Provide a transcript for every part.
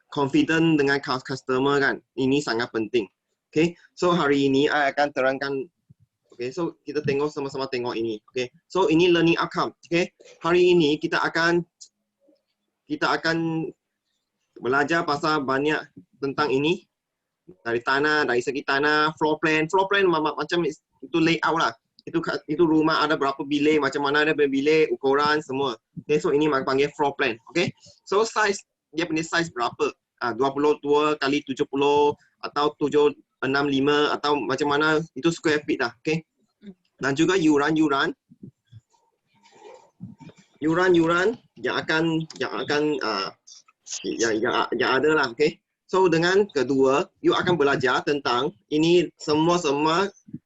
confident dengan customer kan. Ini sangat penting. Okay, so hari ini saya akan terangkan. Okay, so kita tengok sama-sama tengok ini. Okay, so ini learning outcome. Okay, hari ini kita akan belajar pasal banyak tentang ini. Dari tanah, dari segi tanah, floor plan macam itu layout lah. Itu rumah ada berapa bilik, macam mana ada bilik, ukuran semua. Okay, so ini panggil floor plan. Okay, so size dia punya size berapa? 22 kali 70 atau 765 atau macam mana itu square feet lah. Okay, dan juga yuran yang ada lah. Okay. So dengan kedua, you akan belajar tentang ini semua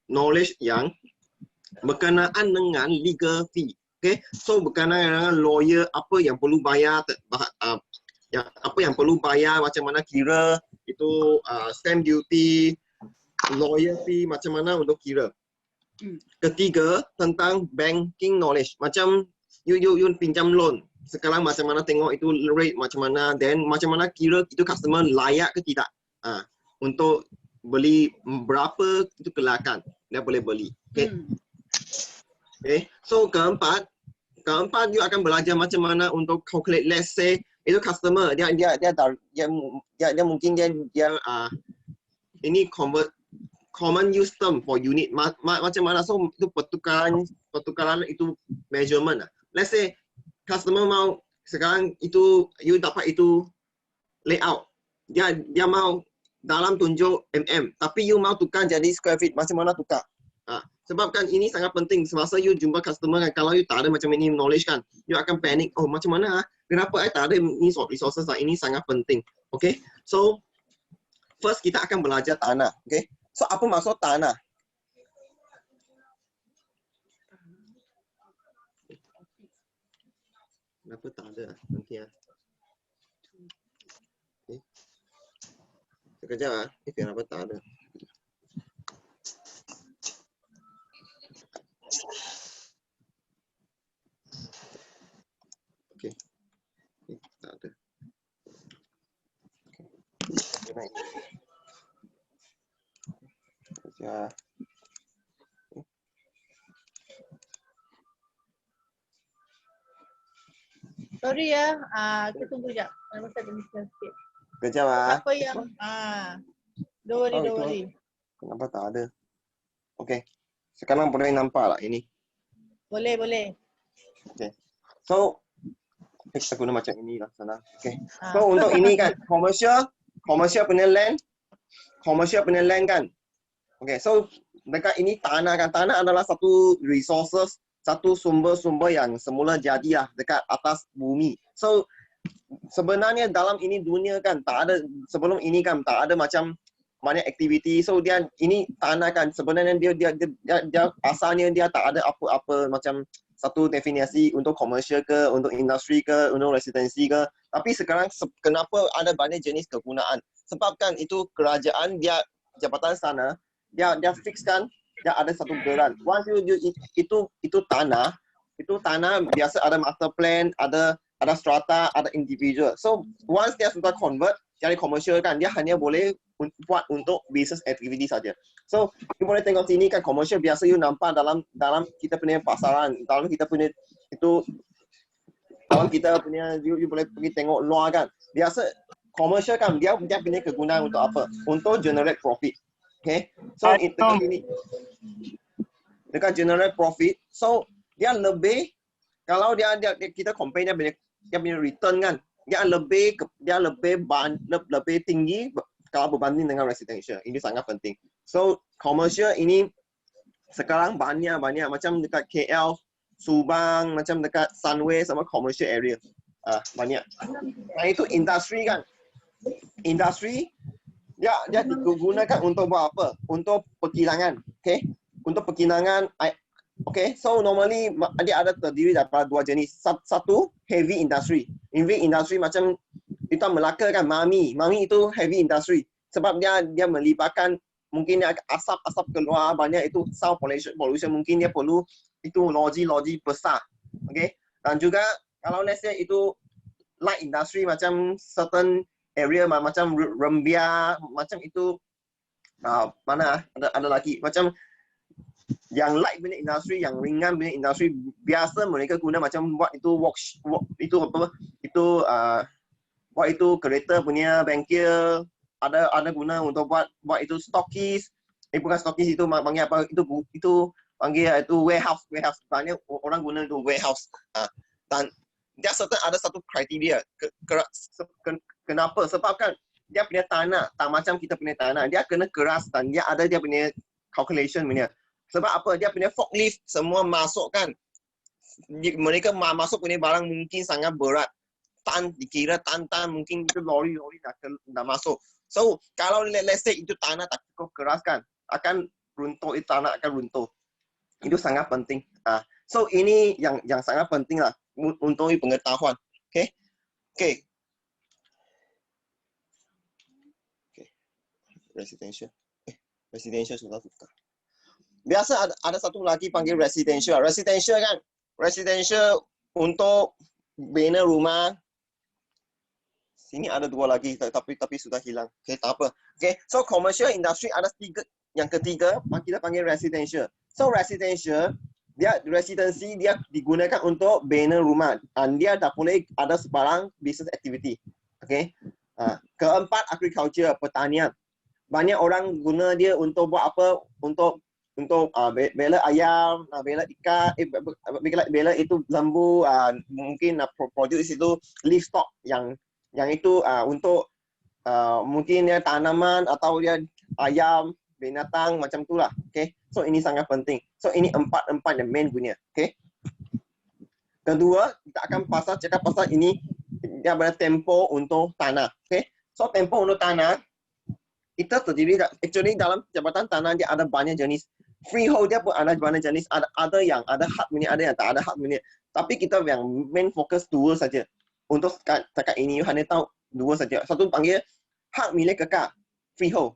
knowledge yang berkenaan dengan legal fee. Okay, so berkenaan dengan lawyer apa yang perlu bayar, apa yang perlu bayar, macam mana kira itu stamp duty, lawyer fee, macam mana untuk kira. Ketiga tentang banking knowledge, macam you pinjam loan. Sekarang macam mana tengok itu rate macam mana, dan macam mana kira itu customer layak ke tidak untuk beli, berapa itu kelayakan dia boleh beli. Okay. Okay. So keempat you akan belajar macam mana untuk calculate. Let's say itu customer dia mungkin dia ini convert common use term for unit macam mana, so itu pertukaran itu measurement. Let's say customer mau sekarang itu you dapat itu layout, dia mau dalam tunjuk tapi you mau tukar jadi square feet, macam mana tukar. Sebab kan ini sangat penting semasa you jumpa customer kan. Kalau you tak ada macam ini knowledge kan, you akan panik. Oh macam mana, kenapa tak ada ini resources lah. Ini sangat penting. Okay, so first kita akan belajar tanah. Okay, so apa maksud tanah? Kenapa tak ada nanti ya? Okay. Sekejap kenapa tak ada? Okay. Tak ada. Okay. Sekejap. Sorry ya, kita tunggu sekejap. Nama saya Denisa sikit. Sekejap Apa yang, don't worry. Kenapa tak ada? Okay. Sekarang boleh nampak lah ini. Boleh. Okay. So, kita guna macam ini lah sana. Okay. So, untuk ini kan, commercial punya land kan. Okay. So, dekat ini tanah kan. Tanah adalah satu resources, satu sumber-sumber yang semula jadilah dekat atas bumi. So, sebenarnya dalam ini dunia kan, tak ada, sebelum ini kan, tak ada macam banyak aktiviti. So, dia ini tanah kan, sebenarnya dia asalnya dia tak ada apa-apa macam satu definisi untuk komersial ke, untuk industri ke, untuk residensi ke. Tapi sekarang kenapa ada banyak jenis kegunaan? Sebab kan itu kerajaan dia, jabatan sana, dia fixkan, dia ada satu geran. Once itu tanah biasa ada master plan, ada strata, ada individual. So once dia sudah convert jadi komersial kan, dia hanya boleh buat untuk business activity saja. So you boleh tengok sini kan, komersial biasa you nampak dalam kita punya pasaran, dalam kita punya itu, dalam kita punya you boleh pergi tengok luar kan. Biasa komersial kan dia punya kegunaan untuk apa? Untuk generate profit. Okay, so dekat ini dekat generate profit, so dia lebih, kalau dia kita compare dia punya return kan, dia lebih tinggi kalau berbanding dengan residential. Ini sangat penting. So commercial ini sekarang banyak macam dekat KL, Subang, macam dekat Sunway sama commercial area banyak. Nah itu industri kan, industri dia digunakan untuk buat apa? Untuk perkilangan. Okay, untuk perkilangan. Okay, so normally dia ada terdiri daripada dua jenis. Satu heavy industry. Heavy industry macam kita Melaka kan, Mami itu heavy industry. Sebab dia melibatkan mungkin asap keluar banyak, itu sound pollution, mungkin dia perlu itu loji besar. Okay, dan juga kalau let's say itu light industry macam certain area macam Rembia, macam itu mana ada lagi macam yang light punya industri, yang ringan punya industri, biasa mereka guna macam buat itu itu apa? Itu buat itu kereta punya bengkel, ada guna untuk buat itu stokis. Bukan stokis, itu panggil apa? Itu panggil itu warehouse. Banyak orang guna itu warehouse. Dan dia ada satu kriteria. Kenapa? Sebab kan dia punya tanah, tak macam kita punya tanah. Dia kena keras dan dia ada dia punya calculation punya. Sebab apa? Dia punya forklift semua masuk kan. Mereka masuk punya barang mungkin sangat berat. Dikira tan mungkin itu lori dah masuk. So kalau let's say itu tanah tak cukup keras kan, akan runtuh, itu tanah akan runtuh. Itu sangat penting. So ini yang sangat penting lah untuk pengetahuan. Okay. Residential sudah buka. Biasa ada satu lagi panggil residential. Residential kan, residential untuk bina rumah. Sini ada dua lagi, tapi sudah hilang. Tak apa. So commercial industry ada tiga. Yang ketiga kita panggil residential. So residential, dia residency dia digunakan untuk bina rumah. Dan dia tak boleh ada sebarang business activity. Keempat, agriculture, pertanian. Banyak orang guna dia untuk buat apa? Untuk bela ayam, bela ikan, bela itu lembu, mungkin produce itu livestock yang itu untuk mungkin dia tanaman atau dia ayam, binatang macam itulah. So ini sangat penting. So ini empat yang main punya. Kedua, kita akan cakap pasal ini dia ada tempo untuk tanah. So tempo untuk tanah kita terdiri actually dalam jabatan tanah dia ada banyak jenis. Freehold dia pun ada banyak jenis. Ada yang ada hak punya, ada yang tak ada hak punya. Tapi kita yang main fokus dua saja. Untuk cakap ini hanya tahu dua saja. Satu panggil hak milik kekal, freehold.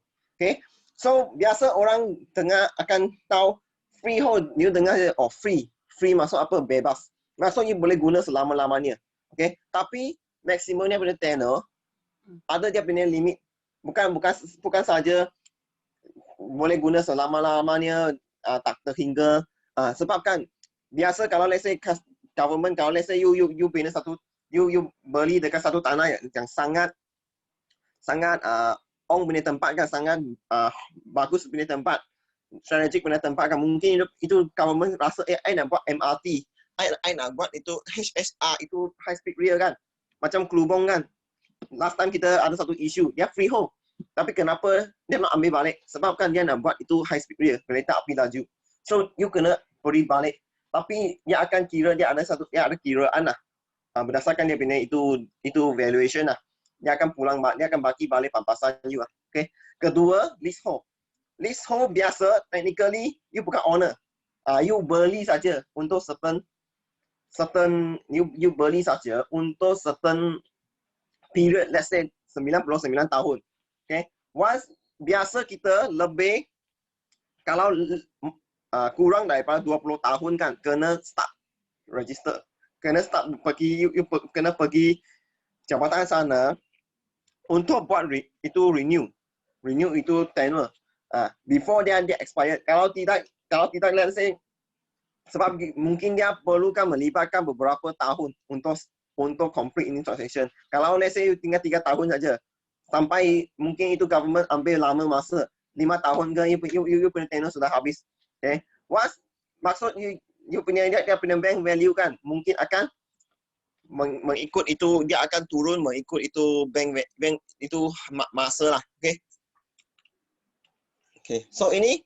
So biasa orang dengar akan tahu freehold, dia dengar free. Free maksud apa? Bebas. Maksudnya boleh guna selama-lamanya. Tapi maksimumnya punya tenure ada dia punya limit. Bukan saja boleh guna selama-lamanya, tak terhingga. Sebab kan biasa kalau let's say government, kalau let's say you bina satu, you beli dekat satu tanah yang sangat orang punya tempat kan, sangat bagus punya tempat, strategik punya tempat kan, mungkin itu government rasa I nak buat MRT, I nak buat itu HSR, itu high speed rail kan, macam Kelubong kan. Last time kita ada satu isu, dia freehold. Tapi kenapa dia nak ambil balik? Sebab kan dia nak buat itu high speed rail, kereta api laju. So you kena beri balik. Tapi dia akan kira dia ada kiraan lah. Berdasarkan dia punya itu valuation lah. Dia akan dia akan bagi balik pampasan you lah. Kedua, leasehold. Leasehold biasa technically you bukan owner. You beli saja untuk certain you beli saja untuk certain period, let's say 99 tahun. Once biasa kita lebih, kalau kurang daripada 20 tahun kan, kena start register. Kena start pergi, kena pergi jabatan sana untuk buat itu renew itu tenure. Before dia expired. Kalau tidak let's say, sebab mungkin dia perlukan melibatkan beberapa tahun untuk complete ini transaction. Kalau let's say you tinggal 3 tahun saja, sampai mungkin itu government ambil lama masa, 5 tahun ke you punya tenure sudah habis. Maksud you punya dia punya bank value kan, mungkin akan mengikut itu, dia akan turun mengikut itu bank itu masa lah. So ini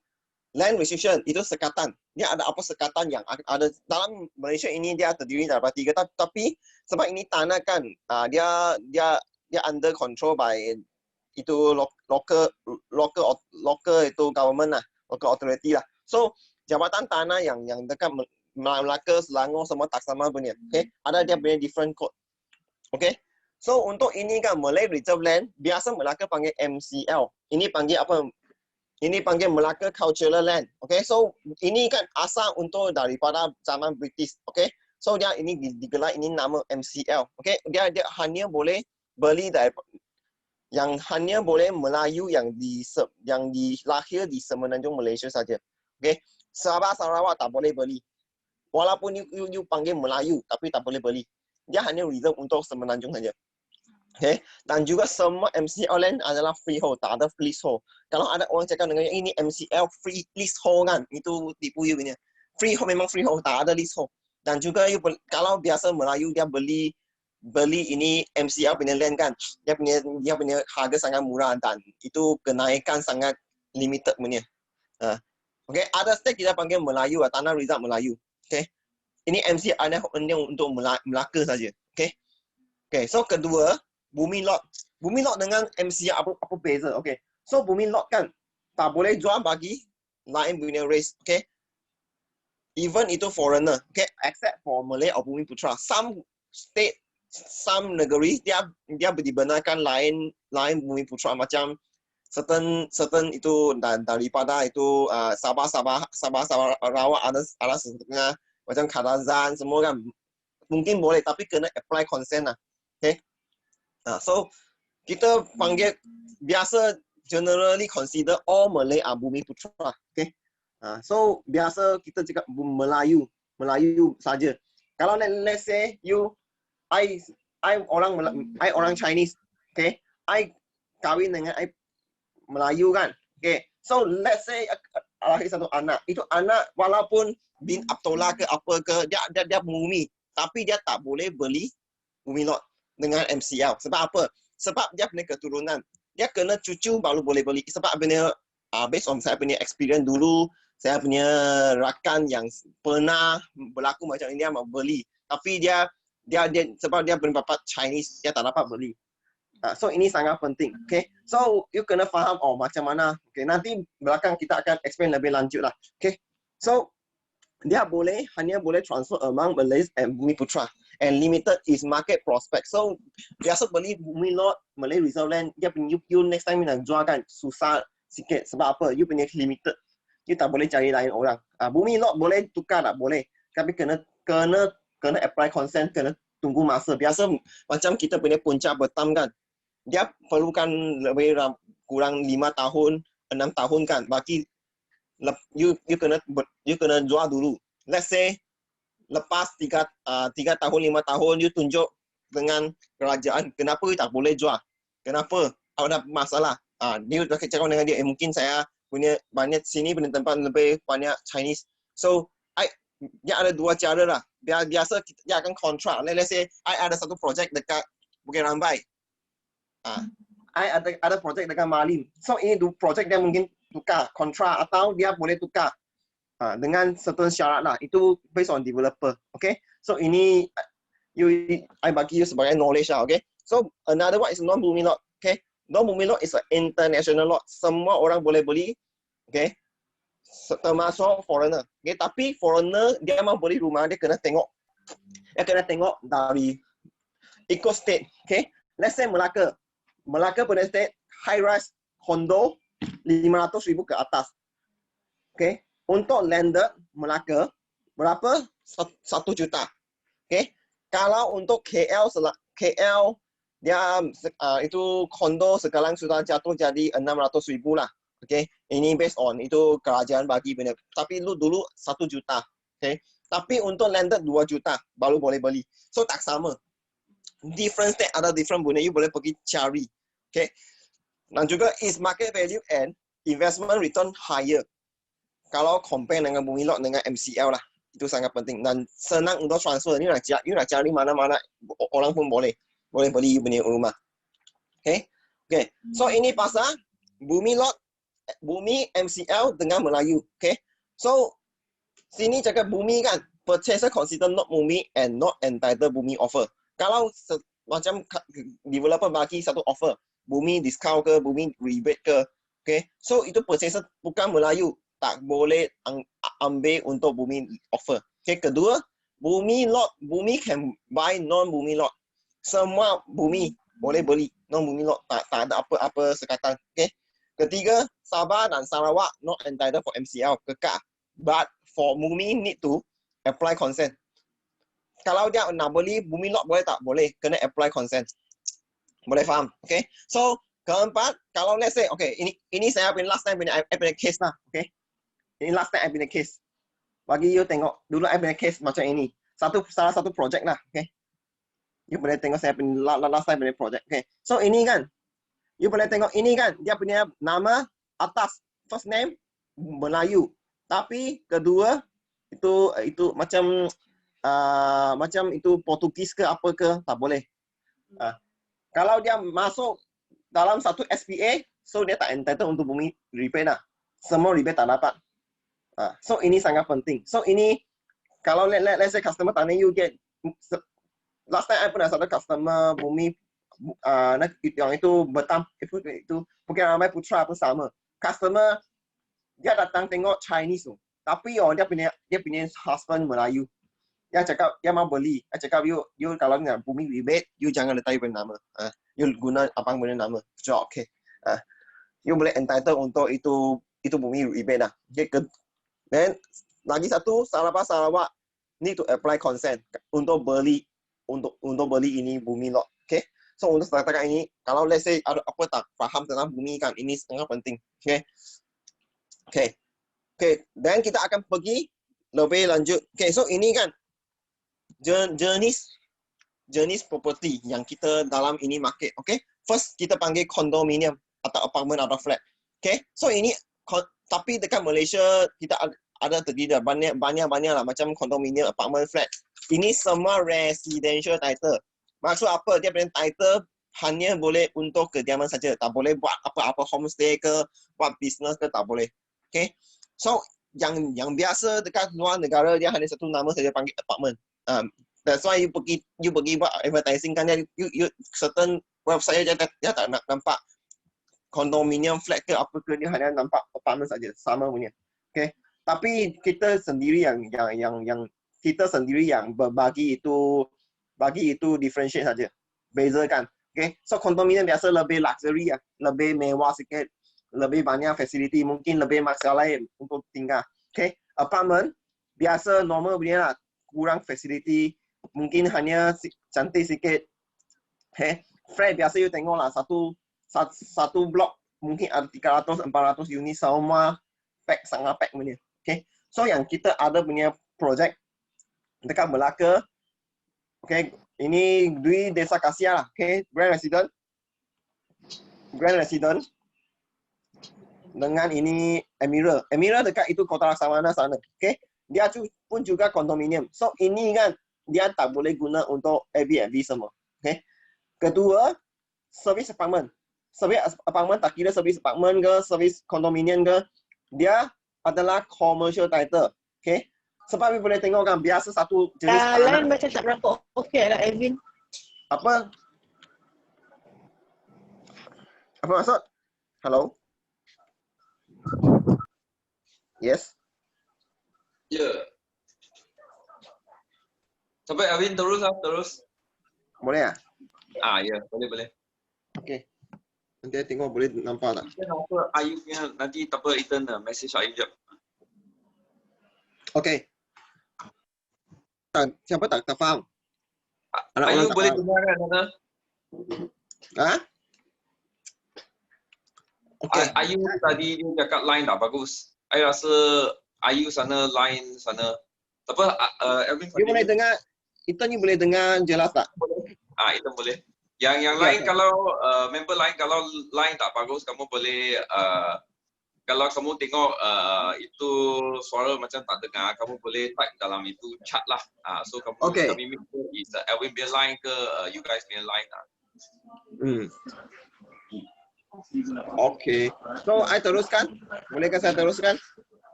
land restriction, itu sekatan. Dia ada apa sekatan yang ada dalam Malaysia ini, dia terdiri daripada 3, tapi sebab ini tanah kan, dia under control by itu local itu government lah, local authority lah. So jabatan tanah yang dekat Melaka, Selangor semua tak sama punya. Ada dia punya different code. So untuk ini kan Malay Reserve Land, biasa Melaka panggil MCL. Ini panggil apa? Ini panggil Melaka Cultural Land. So ini kan asal untuk daripada zaman British. So dia ini digelar ini nama MCL. Okay, dia hanya boleh beli dari yang hanya boleh Melayu yang dilahir di Semenanjung Malaysia saja. Okay, Sabah Sarawak tak boleh beli. Walaupun you panggil Melayu tapi tak boleh beli. Dia hanya reserve untuk Semenanjung saja. Okay, dan juga semua MCL lain adalah freehold, tak ada leasehold. Kalau ada orang cakap dengan ini MCL free leasehold kan, itu tipu you punya. Freehold memang freehold, tak ada leasehold. Dan juga you, kalau biasa Melayu dia beli ini MCL punya land kan, dia punya harga sangat murah dan itu kenaikan sangat limited punya. Okay, ada state kita panggil Melayu, tanah reserve Melayu. Okay, ini MCL hanya untuk Melaka saja. Okay, so kedua bumi lot. Bumi lot dengan MCL apa beza? Okay, so bumi lot kan tak boleh jual bagi lain punya race. Okay, even itu foreigner. Okay, except for Malay or Bumi Putra. Some state, some negeri dia dibenarkan lain Bumi Putra macam certain itu daripada itu Sabah Sarawak ada setengah macam Kadazan semua kan mungkin boleh tapi kena apply consent lah. Okay. So kita panggil biasa generally consider all Malay are Bumi Putra. Okay. So biasa kita cakap Melayu saja. Kalau let's say I orang Chinese, okay, I kahwin dengan I Melayu kan, okay. So let's say lahir satu anak, itu anak walaupun bin Abdullah ke apa ke dia bumi, tapi dia tak boleh beli bumi lot dengan MCL. Sebab apa? Sebab dia punya keturunan. Dia kena cucu baru boleh beli. Sebab punya based on saya punya experience dulu, saya punya rakan yang pernah berlaku macam ini dia mau beli. Tapi dia sebab dia berbapak Chinese, dia tak dapat beli. So ini sangat penting. Okay. So you kena faham macam mana. Okay. Nanti belakang kita akan explain lebih lanjut lah. Okay. So dia hanya boleh transfer among Malays and Bumi Putra. And limited is market prospect. So biasa beli bumi lot Malay reserve land, dia punya you next time nak jual kan susah sikit. Sebab apa? You punya limited. You tak boleh cari lain orang. Bumi lot boleh tukar tak boleh. Tapi kena apply consent, kena tunggu masa. Biasa macam kita punya Puncak Betam kan. Dia perlukan lebih kurang 5 tahun, 6 tahun kan. Bagi you kena jual dulu. Let's say lepas 3 tahun 5 tahun you tunjuk dengan kerajaan, kenapa you tak boleh jual? Kenapa? Ada masalah. Dia cakap dengan dia, mungkin saya punya banyak sini punya tempat lebih banyak Chinese. So dia ada dua cara lah. Biasa dia akan kontrak. Let's say I ada satu projek dekat Bukit Rambai. I ada projek dekat Malim. So ini projek dia mungkin tukar kontrak atau dia boleh tukar dengan certain syarat lah. Itu based on developer. Okay. So ini I bagi you sebagai knowledge lah. Okay. So another one is non-bumi lot. Okay. Non-bumi lot is an international lot. Semua orang boleh beli. Okay. Termasuk foreigner. Okay. Tapi foreigner dia mau beli rumah dia kena tengok. Dia kena tengok dari eco state. Okay. Let's say Melaka punya state high rise condo 500,000 ke atas. Okay. Untuk landed Melaka berapa? 1 juta. Okay. Kalau untuk KL dia itu condo sekarang sudah jatuh jadi 600,000 lah. Okay. Ini based on itu kerajaan bagi benar. Tapi dulu 1 juta. Okay. Tapi untuk landed 2 juta baru boleh beli. So tak sama. Different state ada different bunyi, you boleh pergi cari. Okay. Dan juga is market value and investment return higher. Kalau compare dengan bumi lot dengan MCL lah. Itu sangat penting. Dan senang untuk transfer. You nak cari mana-mana orang pun boleh beli you punya rumah. Okay. Okay. So ini pasal bumi lot, bumi MCL dengan Melayu. Okay. So sini cakap bumi kan. Purchaser consider not bumi and not entitled bumi offer. Kalau macam developer bagi satu offer, bumi discount ke, bumi rebate ke, okay. So itu purchaser bukan Melayu, tak boleh ambil untuk bumi offer. Okay. Kedua, bumi lot, bumi can buy non-bumi lot. Semua bumi boleh beli, non-bumi lot tak ada apa-apa sekatan. Okay. Ketiga, Sabah dan Sarawak not entitled for MCL, kekal. But for bumi need to apply consent. kalau dia nak beli bumi lot boleh tak? Boleh, kena apply consent. Boleh faham? Okay. So keempat, kalau let's say, okay, ini saya punya last time punya case lah, okay. Ini last time punya case. Bagi you tengok dulu punya case macam ini. Salah satu project lah, okay. You boleh tengok saya punya last time punya project, okay. So ini kan, you boleh tengok ini kan, dia punya nama atas first name Melayu, tapi kedua itu macam macam itu Portugis ke apa ke, tak boleh. Kalau dia masuk dalam satu SPA, so dia tak entitled untuk bumi rebate lah. Semua rebate tak dapat. So ini sangat penting. So ini kalau let's say customer tanya you get last time I pernah satu customer bumi yang itu Batam itu bukan ramai Putra apa sama. Customer dia datang tengok Chinese tu, tapi dia punya husband Melayu. Dia cakap dia mau beli. Dia cakap you kalau nak bumi rebate, you jangan letak you punya nama. You guna abang punya nama. So okay. You boleh entitled untuk itu bumi rebate lah. Okay. Then lagi satu Sarawak need to apply consent untuk beli ini bumi lot. Okay. So untuk katakan ini, kalau let's say ada apa tak faham tentang bumi kan, ini sangat penting. Okay. Dan kita akan pergi lebih lanjut. Okay, so ini kan jenis property yang kita dalam ini market. Okay. First kita panggil condominium atau apartment atau flat. Okay. So ini tapi dekat Malaysia kita ada terdiri banyak lah macam condominium, apartment, flat. Ini semua residential title. Maksud apa? Dia punya title hanya boleh untuk kediaman saja. Tak boleh buat apa-apa homestay ke, buat business ke, tak boleh. Okay. So yang biasa dekat luar negara dia hanya satu nama saja panggil apartment. That's why you pergi buat advertising kan you certain website dia tak nak nampak condominium flat ke apa ke, dia hanya nampak apartment saja, sama punya. Okay. Tapi kita sendiri yang kita sendiri yang bagi itu differentiate saja, bezakan. Okay. So condominium biasa lebih luxury, lebih mewah sikit, lebih banyak facility, mungkin lebih masalah untuk tinggal. Okay. Apartment biasa normal punya lah, kurang facility, mungkin hanya cantik sikit. Okay. Flat biasa you tengok lah satu blok mungkin ada 300-400 unit, semua sangat pack punya. Okay. So yang kita ada punya project dekat Melaka. Okay. Ini di Desa Kasia lah. Okay. Grand Resident. Dengan ini Emira dekat itu Kota Laksamana sana. Okay. Dia pun juga kondominium. So ini kan dia tak boleh guna untuk Airbnb semua. Okay. Kedua, service apartment. Service apartment tak kira service apartment ke, service kondominium ke, dia adalah commercial title. Okay. Sebab you boleh tengok kan biasa satu jenis lain macam tak berapa okey lah Alvin. Apa maksud? Hello? Yes? Ya. Sampai Alvin terus. Boleh ya? Ya, boleh. Okay. Nanti saya tengok boleh nampak tak? Apa Ayub punya nanti tak apa return message Ayub jap. Okay. Siapa tak faham? Ayub boleh dengar kan Nana? Okay. Ayub tadi dia cakap line tak bagus. Saya rasa Ayub sana line sana. Tak apa Alvin. You boleh dengar, Ethan you boleh dengar jelas tak? Itu boleh. Yang lain kalau member lain kalau line tak bagus kamu boleh kalau kamu tengok itu suara macam tak dengar, kamu boleh type dalam itu chat lah. So kami minta is Alvin punya line ke you guys punya line lah. Okay. So I teruskan? Bolehkah saya teruskan?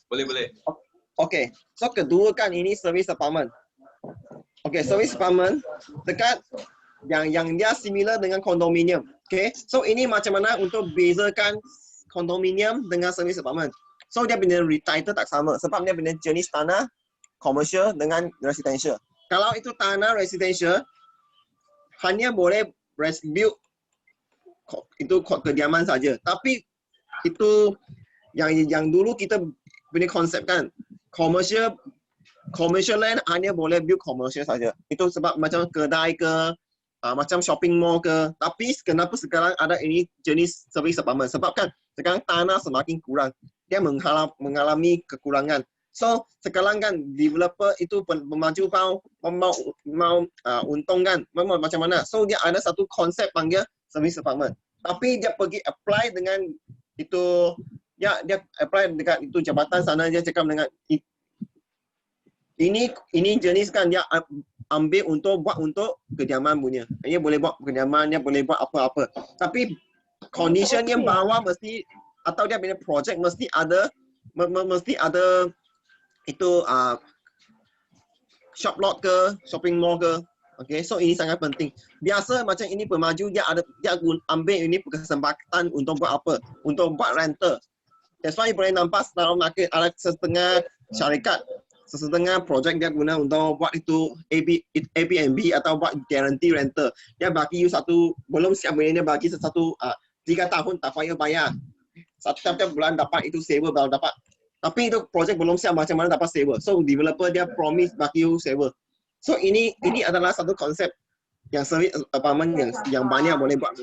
Boleh. Okay. So kedua kan ini service apartment. Okay, service apartment dekat yang dia similar dengan kondominium. Okay. So ini macam mana untuk bezakan kondominium dengan service apartment. So dia punya title tak sama sebab dia punya jenis tanah commercial dengan residential. Kalau itu tanah residential hanya boleh build itu kediaman saja. Tapi itu yang dulu kita punya konsep kan, commercial commercial land hanya boleh build commercial saja. Itu sebab macam kedai ke, macam shopping mall ke. Tapi kenapa sekarang ada ini jenis service apartment? Sebab kan sekarang tanah semakin kurang. Dia mengalami kekurangan. So sekarang kan developer itu pemaju mau untung kan, macam mana? So dia ada satu konsep panggil service apartment. Tapi dia pergi apply dengan itu, dia apply dekat itu jabatan sana, dia cakap dengan ini jenis kan dia ambil buat untuk kediaman punya. Dia boleh buat kediaman, dia boleh buat apa-apa. Tapi condition yang bawah mesti, atau dia punya project mesti ada itu shop lot ke, shopping mall ke. Okay, so ini sangat penting. Biasa macam ini pemaju dia ambil ini kesempatan untuk buat apa? Untuk buat rental. That's why boleh nampak dalam market ada setengah syarikat, setengah projek dia guna untuk buat itu Airbnb atau buat guarantee rental. Dia bagi you satu, belum siap dia bagi satu 3 tahun tak payah bayar. Setiap bulan dapat itu sewa baru dapat. Tapi itu projek belum siap macam mana dapat sewa. So developer dia promise bagi you sewa. So ini adalah satu konsep yang service apartment yang banyak boleh buat.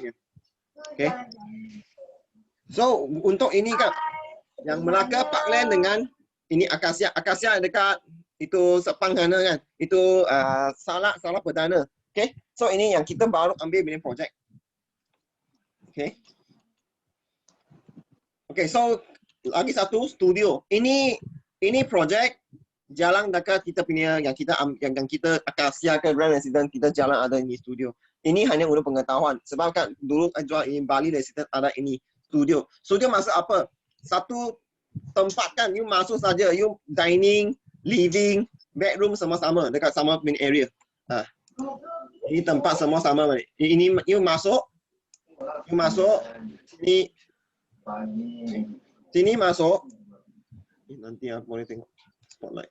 Okay. So untuk ini kan yang Melaka Parkland dengan ini Akasia dekat itu Sepang sana kan. Itu salah perdana. Okay. So ini yang kita baru ambil bina projek. Okay. Okay, so lagi satu studio. Ini projek jalan dekat kita punya yang kita Akasia ke Grand Residence, kita jalan ada ini studio. Ini hanya untuk pengetahuan. Sebab kan dulu jual ini Bali Residence ada ini studio. Studio maksud apa? Satu tempat kan, you masuk saja, you dining, living, bedroom sama-sama dekat sama main area. Ini tempat sama-sama. Ini you masuk sini masuk. Nanti boleh tengok spotlight.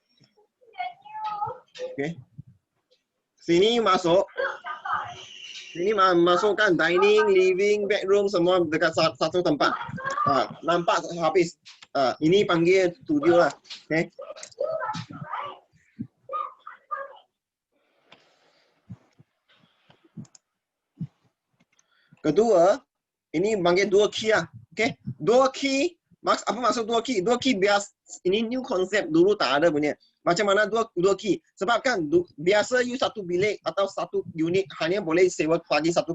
Okay. Sini masuk. Sini masukkan dining, living, bedroom semua dekat satu tempat. Nampak habis. Ini panggil studio lah. Okay. Kedua, ini panggil dua key lah. Okay. Dua key, apa maksud dua key? Dua key biasa, ini new konsep dulu tak ada punya. Macam mana dua key? Sebab kan biasa you satu bilik atau satu unit hanya boleh sewa bagi satu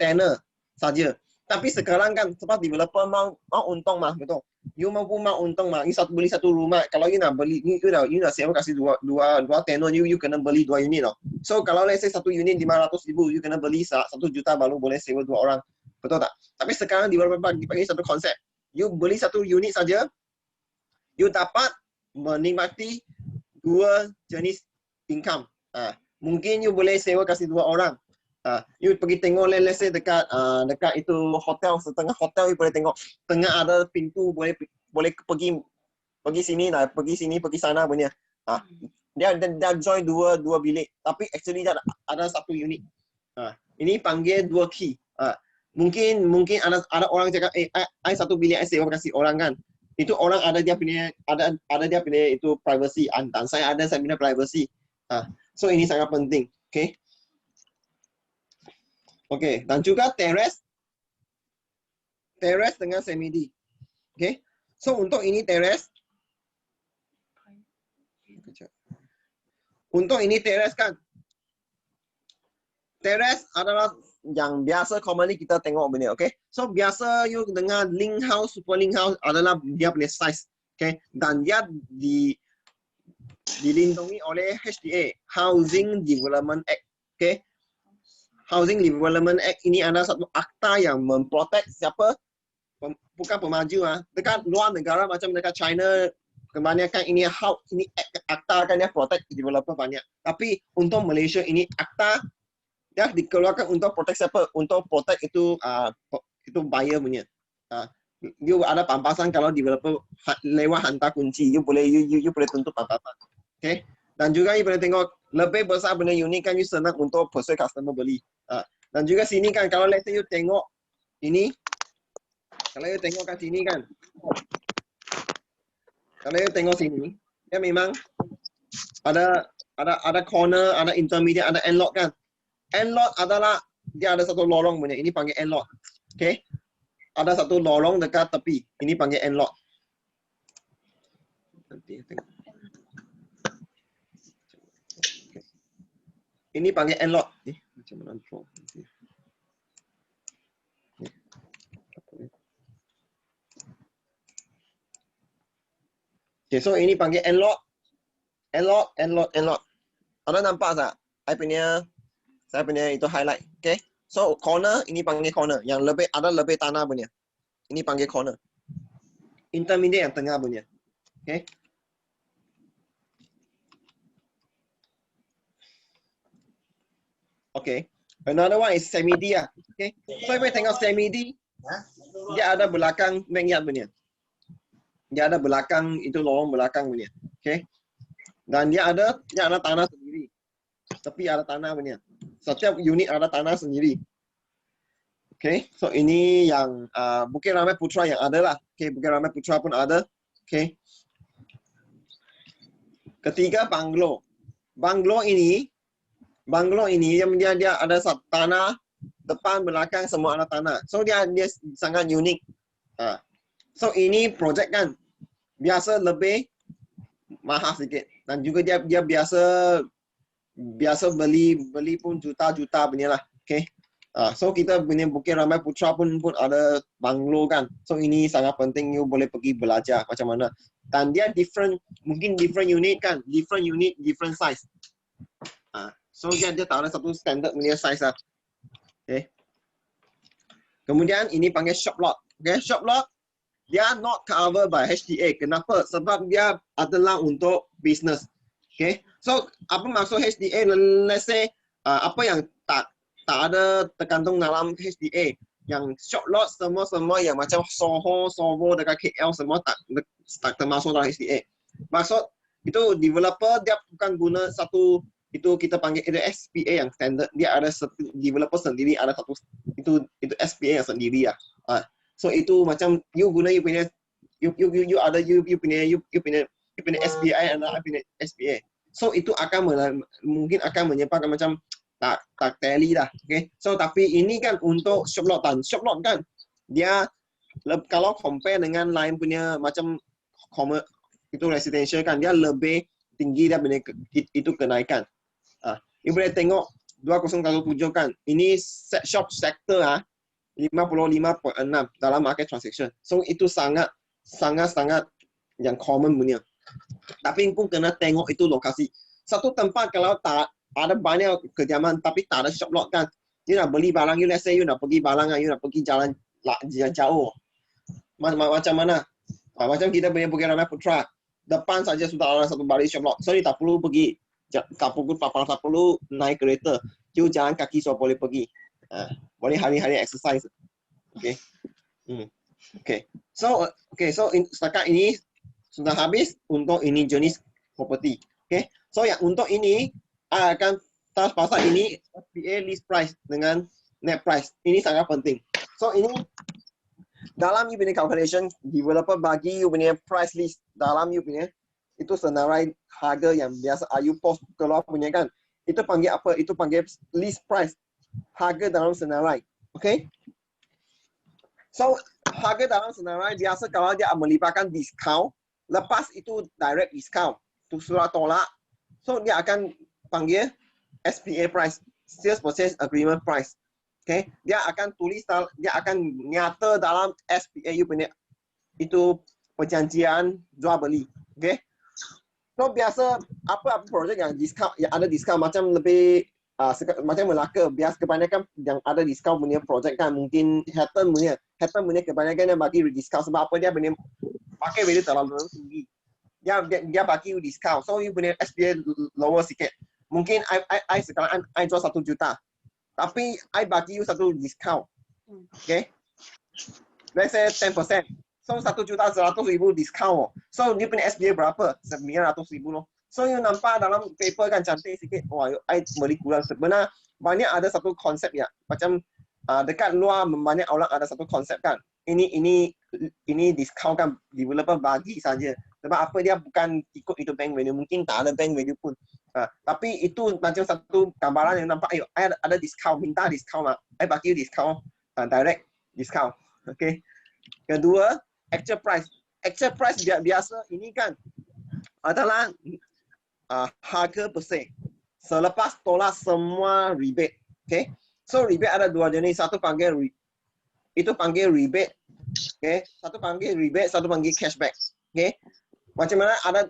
tenant saja. Tapi sekarang kan sebab developer mau untung mah, betul. You mau untung mah, you beli satu rumah. Kalau you nak beli, you nak sewa kasih dua tenant, you kena beli 2 unit loh. So kalau let's say satu unit 500,000, you kena beli 1 juta baru boleh sewa 2 orang. Betul tak? Tapi sekarang developer bagi satu konsep. You beli satu unit saja, you dapat menikmati 2 jenis income. Mungkin you boleh sewa kasih 2 orang. You pergi tengok let's say dekat itu hotel, setengah hotel you boleh tengok tengah ada pintu, boleh pergi sini lah, pergi sana punya. Dia join dua bilik, tapi actually dia ada satu unit. Ini panggil 2 key. Mungkin ada orang cakap, I satu bilik I sewa kasih orang kan. Itu orang ada dia punya itu privacy, dan saya punya privacy. So ini sangat penting. Okay. Okay, dan juga terrace dengan semi-D. Okay, so untuk ini terrace, kan, terrace adalah yang biasa commonly kita tengok benda. Okay, so biasa you dengar link house, super link house adalah dia punya size. Okay, dan dia dilindungi oleh HDA, Housing Development Act. Okay. Housing Development Act ini adalah satu akta yang memprotek siapa, bukan pemaju. Dekat luar negara macam dekat China, kebanyakan ini akta kan dia protek developer banyak. Tapi untuk Malaysia ini akta dia dikeluarkan untuk protek siapa? Untuk protek itu buyer punya. You ada pampasan kalau developer lewat hantar kunci, you boleh tuntut pampasan. Okay? Dan juga you boleh tengok lebih besar benda unit kan you senang untuk persuade customer beli. Dan juga sini kan kalau let's say you tengok ini, kalau you tengok kat sini kan, kalau you tengok sini, dia memang ada corner, ada intermediate, ada end lot kan. End lot adalah dia ada satu lorong punya. Ini panggil end lot. Okay. Ada satu lorong dekat tepi. Ini panggil end lot. Nanti tengok. Ini panggil end lot. Macam mana draw? Okay, so ini panggil end lot. End lot. Ada nampak tak? Saya punya itu highlight. Okay. So corner ini panggil corner. Yang ada lebih tanah punya. Ini panggil corner. Intermediate yang tengah punya. Okay. Okay. Another one is semi-D lah. Okay. So kita tengok semi-D. Dia ada belakang backyard punya. Dia ada belakang itu lorong belakang punya. Okay. Dan dia ada tanah sendiri. Tapi ada tanah punya. Setiap unit ada tanah sendiri. Okay, so ini yang Bukit Ramai Putra yang ada lah. Okay, Bukit Ramai Putra pun ada. Okay. Ketiga banglo. Banglo ini dia ada tanah depan belakang semua ada tanah. So dia sangat unik. So ini projek kan biasa lebih mahal sedikit dan juga dia biasa beli pun juta-juta punya lah. Okay. So kita punya Bukit Ramai Putra pun ada banglo kan. So ini sangat penting, you boleh pergi belajar macam mana. Dan dia mungkin different unit kan. Different unit, different size. So dia tak ada satu standard punya size lah. Okay. Kemudian ini panggil shop lot. Okay, shop lot dia not covered by HDA. Kenapa? Sebab dia adalah untuk business. Okay. So apa maksud HDA? Let's say apa yang tak ada terkandung dalam HDA. Yang shop lot semua yang macam Soho dekat KL semua tak termasuk dalam HDA. Maksud itu developer dia bukan guna satu itu kita panggil itu SPA yang standard. Dia ada developer sendiri ada satu itu SPA yang sendiri lah. So itu macam you guna you punya SPI dan I punya SPA. So itu mungkin akan menyebabkan macam tak tally dah. Okay. So tapi ini kan untuk shop lot kan dia kalau compare dengan lain punya macam itu residential kan dia lebih tinggi dia punya itu kenaikan. You boleh tengok 2017 kan ini shop sector 55.6 dalam market transaction. So itu sangat yang common punya. Tapi pun kena tengok itu lokasi. Satu tempat kalau tak ada banyak kediaman tapi tak ada shop lot kan. You nak beli barang, you let's say you nak pergi barang, you nak pergi jalan jauh. Macam mana? Macam kita punya Bukit Ramai Putra. Depan saja sudah ada satu baris shop lot. So you tak perlu pergi. Tak perlu naik kereta. You jalan kaki so boleh pergi. Boleh hari-hari exercise. Okay. Okay. So setakat ini sudah habis untuk ini jenis property. Okay. So yang untuk ini akan pasal ini SPA list price dengan net price. Ini sangat penting. So ini dalam you punya calculation developer bagi you punya price list dalam you punya itu senarai harga yang biasa you post keluar punya kan. Itu panggil apa? Itu panggil list price. Harga dalam senarai. Okay? So, harga dalam senarai biasa kalau dia melibatkan discount, lepas itu direct discount, itu surat tolak, so dia akan panggil SPA price, Sales Purchase Agreement price. Okay? Dia akan tulis, dia akan nyata dalam SPA you punya itu perjanjian jual beli. Okay? So, biasa apa projek yang ada discount macam lebih macam Melaka, biasa kebanyakan yang ada diskaun punya projek kan mungkin Hatton punya kebanyakan yang bagi diskaun sebab apa dia punya pakai value terlalu tinggi. Dia bagi diskaun, so you punya SPA lower sikit. Mungkin I sekarang I jual 1 juta, tapi I bagi you satu diskaun. Okay? Let's say 10%. So 1.100.000 diskaun. So dia punya SPA berapa? 900.000 loh. So you nampak dalam paper kan cantik sikit. Wah, I beli kurang. Sebenarnya banyak ada satu konsep ya. Macam dekat luar banyak orang ada satu konsep kan. Ini diskaun kan developer bagi saja. Sebab apa dia bukan ikut itu bank value, mungkin tak ada bank value pun. Tapi itu macam satu gambaran yang nampak, ayo, ada discount, minta discount lah. Bagi discount, direct discount. Okay. Kedua, actual price. Actual price biasa ini kan adalah harga bersih. Selepas tolak semua rebate. Okay. So rebate ada dua jenis, satu panggil rebate. Okay. Satu panggil rebate, satu panggil cashback. Okay. Macam mana ada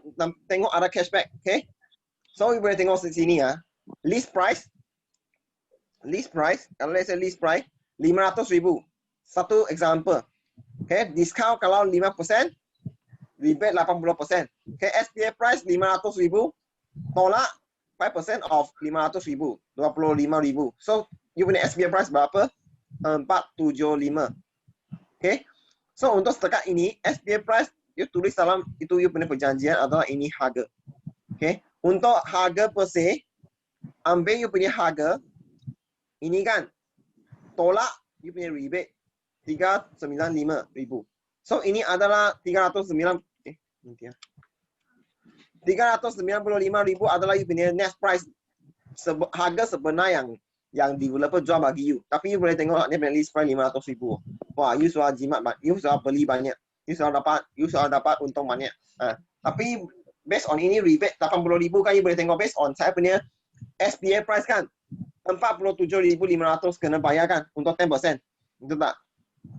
tengok ada cashback, okay? So you boleh tengok di sini ya. List price. Kalau let's say list price 500,000. Satu example. Okay, discount kalau 5%, rebate 80%. Okay, SPA price 500,000, tolak 5% of 500,000, 25,000. So you punya SPA price berapa? 475. Okay. So untuk setakat ini SPA price you tulis dalam itu you punya perjanjian adalah ini harga. Okay. Untuk harga per se, ambil you punya harga, ini kan, tolak you punya rebate 395,000. So ini adalah 395,000 adalah you punya net price, harga sebenar yang developer jual bagi you. Tapi you boleh tengok dia punya list price 500,000. Wah, you sudah jimat, you sudah beli banyak. You sudah dapat untung banyak. Tapi based on ini rebate 80,000 kan, you boleh tengok based on saya punya SPA price kan 47,500 kena bayar kan untuk 10%. Betul tak?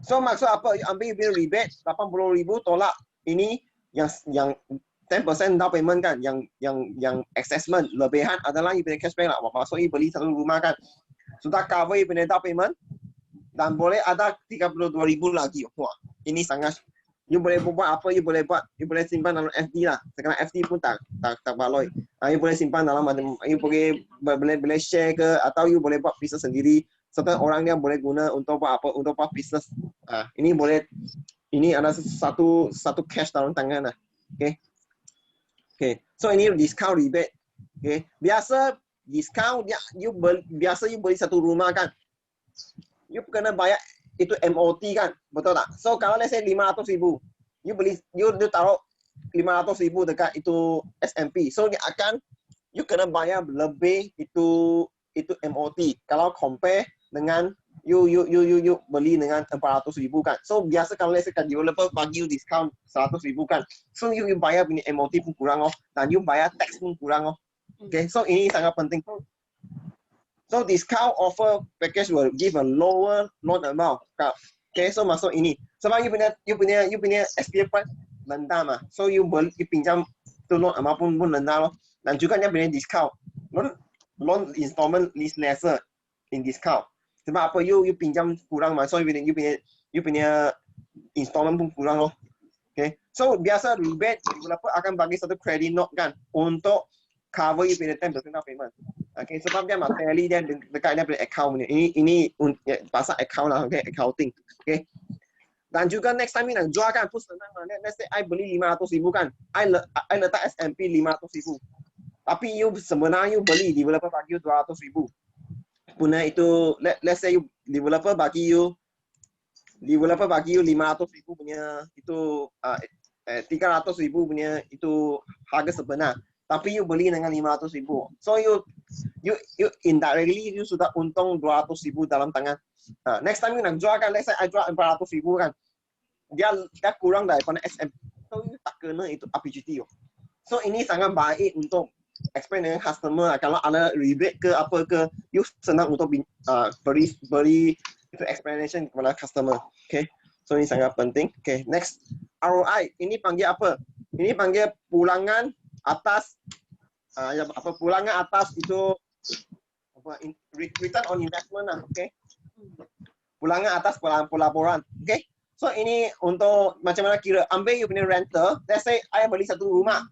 So maksud apa? You ambil you rebate 80,000 tolak ini yang 10% down payment kan, yang assessment lebihan adalah you punya cashback lah. Maksud you beli satu rumah kan sudah cover you punya down payment dan boleh ada 32,000 lagi. Wah, ini sangat. You boleh buat apa? You boleh simpan dalam FD lah. Sekarang FD pun tak baloi. You boleh simpan dalam, you boleh share ke, atau you boleh buat business sendiri. Serta orang yang boleh guna untuk buat apa? Untuk buat business. Ini boleh. Ini ada satu cash dalam tangan lah. Okay. So ini discount rebate. Okay. Biasa discount you beli satu rumah kan. You kena bayar itu MOT kan, betul tak? So kalau let's say 500,000, you taruh 500,000 dekat itu SMP. So you kena bayar lebih itu MOT. Kalau compare dengan you beli dengan 400,000 kan. So biasa kalau let's say kan developer bagi you discount 100,000 kan. So you bayar punya MOT pun kurang dan you bayar tax pun kurang Okay, so ini sangat penting. So discount offer package will give a lower loan amount. Okay, so masuk ini. Sebab you punya SPA price rendah mah. So you pinjam tu loan amount pun rendah Dan juga dia punya discount. Loan installment is lesser in discount. Sebab apa you pinjam kurang mah. So you punya installment pun kurang Okay. So biasa rebate developer akan bagi satu credit note kan untuk cover you punya 10% payment. Okay, sebab dia materi dia dekat dia punya account ni. Ini pasal account lah, okay, accounting. Okay. Dan juga next time ni nak jual kan, pun senang lah. Let's say I beli 500,000 kan, I letak SMP 500,000. Tapi you sebenarnya you beli developer bagi you 200,000. Punya itu, let's say you developer bagi you 500,000 punya itu 300,000 punya itu harga sebenar. Tapi you beli dengan 500,000. So you indirectly you sudah untung 200,000 dalam tangan. Next time you nak jual kan, let's say I jual 400,000 kan. Dia kurang daripada SMP. So you tak kena itu RPGT. So ini sangat baik untuk explain dengan customer. Kalau ada rebate ke apa ke, you senang untuk beri itu explanation kepada customer. Okay. So ini sangat penting. Okay. Next, ROI. Ini panggil apa? Ini panggil pulangan atas pulangan atas itu return on investment lah, okay? Pulangan atas pelaporan, okay? So ini untuk macam mana kira ambil you punya rental. Let's say I beli satu rumah.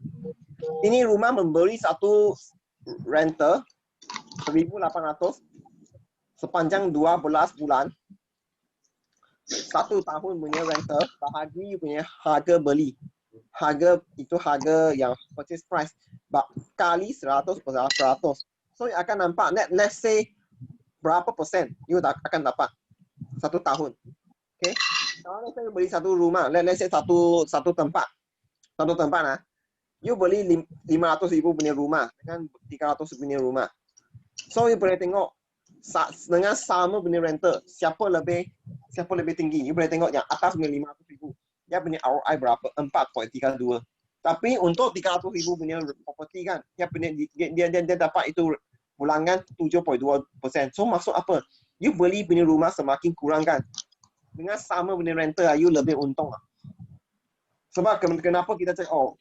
Ini rumah memberi satu rental 1,800 sepanjang 12 bulan. 1 tahun punya rental bahagi you punya harga beli. Harga itu harga yang purchase price kali 100%. So you akan nampak net, let's say berapa persen you akan dapat 1 tahun. Okay. Kalau let's say beli satu rumah, let's say satu tempat satu tempat lah. You beli 500,000 punya rumah dengan 300 punya rumah. So you boleh tengok dengan sama punya rental siapa lebih tinggi. You boleh tengok yang atas punya 500,000. Dia punya ROI berapa? 4.32. Tapi untuk 300,000 punya property kan, dia dapat itu bulangan 7.2%. So maksud apa? You beli punya rumah semakin kurang kan. Dengan sama punya rental, you lebih untung lah. Sebab kenapa kita cakap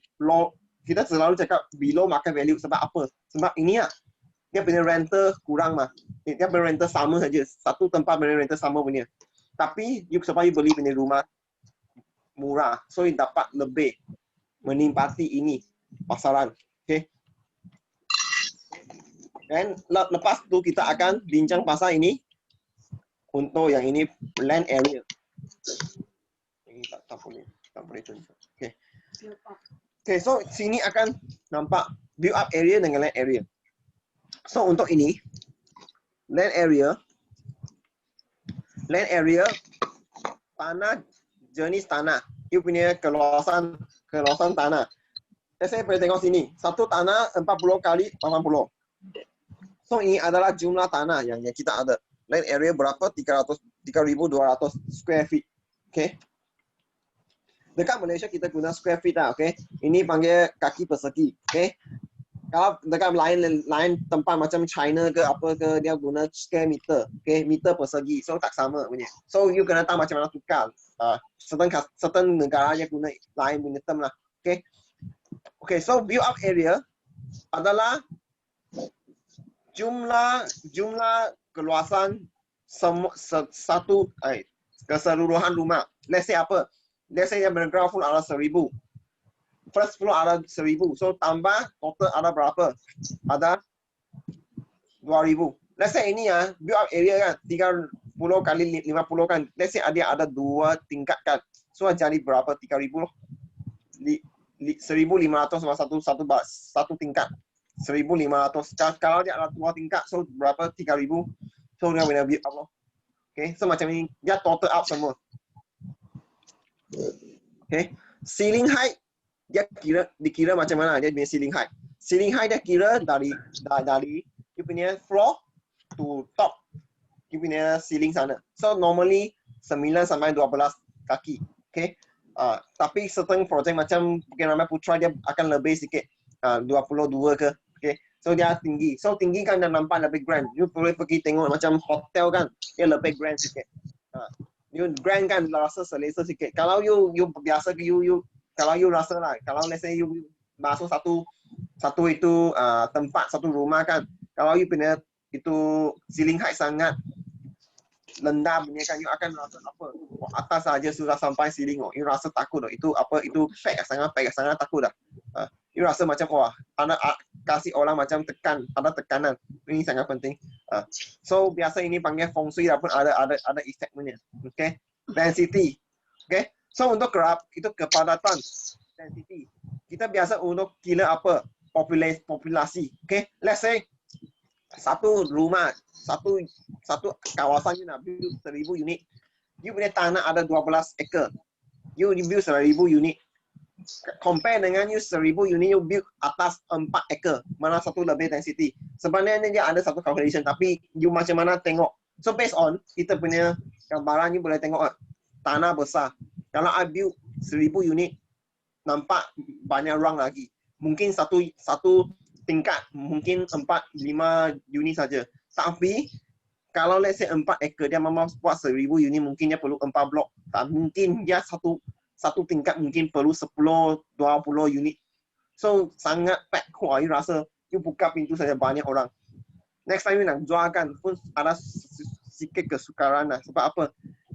kita selalu cakap below market value sebab apa? Sebab ini lah. Dia punya rental kurang mah. Dia punya rental sama saja. Satu tempat punya rental sama punya. Tapi sebab you beli punya rumah murah. So you dapat lebih menikmati ini pasaran. Okay. Dan lepas tu kita akan bincang pasal ini. Untuk yang ini land area. Ini tak boleh tunjuk. Okay. Okay, so sini akan nampak build up area dengan land area. So untuk ini land area tanah, jenis tanah, you punya keluasan tanah. Saya boleh tengok sini, satu tanah 40 kali 80. So ini adalah jumlah tanah yang kita ada. Land area berapa? 3,200 square feet. Okay. Dekat Malaysia kita guna square feet lah, okay. Ini panggil kaki persegi, okay. Kalau dekat lain tempat macam China ke apa ke, dia guna square meter, okay, meter persegi. So tak sama punya. So you kena tahu macam mana tukar. Certain negara dia guna lain punya term lah, okay. Okay, so build up area adalah jumlah keluasan keseluruhan rumah. Let's say apa? Let's say yang ground floor ada 1,000. First floor ada 1,000. So tambah total ada berapa? Ada 2,000. Let's say ini ya, build up area kan 30 kali 50 kan. Let's say ada 2 tingkat kan. So jadi berapa? 3,000 loh. 1,500 sama satu tingkat. 1,500. Kalau dia ada 2 tingkat, so berapa? 3,000. So dia boleh build up loh. Okay, so macam ini dia total up semua. Okay, ceiling height dia dikira macam mana? Dia punya ceiling height. Ceiling height dia kira dari you punya floor to top you punya ceiling sana. So normally 9 sampai 12 kaki. Okay. Tapi certain project macam Bukit Ramai Putra dia akan lebih sikit 22 ke. Okay. So dia tinggi. So tinggi kan dan nampak lebih grand. You boleh pergi tengok macam hotel kan, dia lebih grand sikit. You grand kan rasa selesa sikit. Kalau you biasa ke kalau you rasa lah, kalau let's say you masuk satu itu tempat, satu rumah kan, kalau you punya itu ceiling height sangat rendah punya kan, you akan rasa apa? Atas saja sudah sampai ceiling, you rasa takut. Itu apa? Itu sangat takut dah. You rasa macam anda kasih orang macam ada tekanan. Ini sangat penting. So biasa ini panggil feng shui pun ada efeknya. Okay. Density. Okay. So untuk kerap itu kepadatan density. Kita biasa untuk kira apa? Populasi. Okay. Let's say satu rumah, satu kawasan you nak build 1,000 unit. You punya tanah ada 12 ekar. You build 1,000 unit. Compare dengan you 1,000 unit you build atas 4 ekar. Mana satu lebih density? Sebenarnya dia ada satu calculation tapi you macam mana tengok. So based on kita punya gambaran, you boleh tengok tanah besar. Kalau I build 1,000 unit nampak banyak orang lagi. Mungkin satu tingkat mungkin 4-5 unit saja. Tapi kalau let's say 4 ekar dia memang buat 1,000 unit, mungkin dia perlu 4 blok. Tak mungkin dia satu tingkat mungkin perlu 10-20 unit. So sangat pack. You rasa you buka pintu saja banyak orang. Next time you nak jual kan pun ada sikit kesukaran lah. Sebab apa?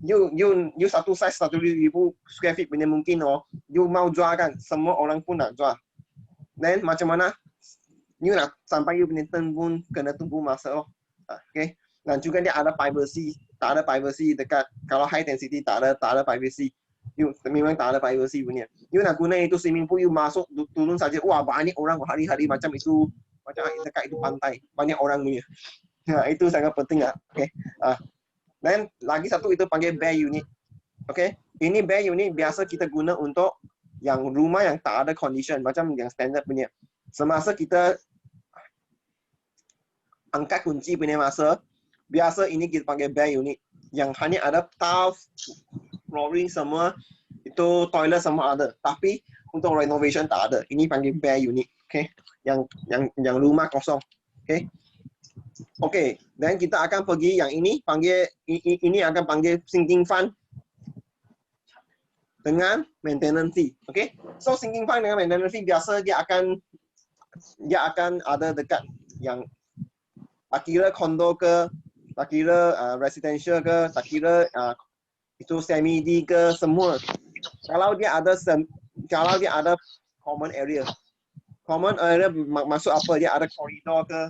You satu size 1,000 square feet punya mungkin you mau jual kan, semua orang pun nak jual. Then macam mana? You nak sampai you punya turn pun kena tunggu masa Okay. Dan juga dia ada privacy. Tak ada privacy dekat. Kalau high density tak ada privacy. You memang tak ada privacy punya. You nak guna itu swimming pool, you masuk turun saja. Wah banyak orang hari-hari macam itu, macam dekat itu pantai banyak orang punya. Itu sangat penting lah. Okay. Dan lagi satu itu panggil bare unit. Okay. Ini bare unit biasa kita guna untuk yang rumah yang tak ada condition macam yang standard punya. Semasa kita angkat kunci punya masa, biasa ini kita panggil bare unit. Yang hanya ada tiles, flooring semua, itu toilet semua ada. Tapi untuk renovation tak ada. Ini panggil bare unit. Okay? Yang rumah kosong. Okay? Okay, dan kita akan pergi yang ini panggil ini akan panggil sinking fund dengan maintenance fee. Okay? So sinking fund dengan maintenance fee biasa dia akan ada dekat yang tak kira condo ke, tak kira residential ke, tak kira itu semi-D ke, semua. Kalau dia ada common area maksud apa? Dia ada koridor ke,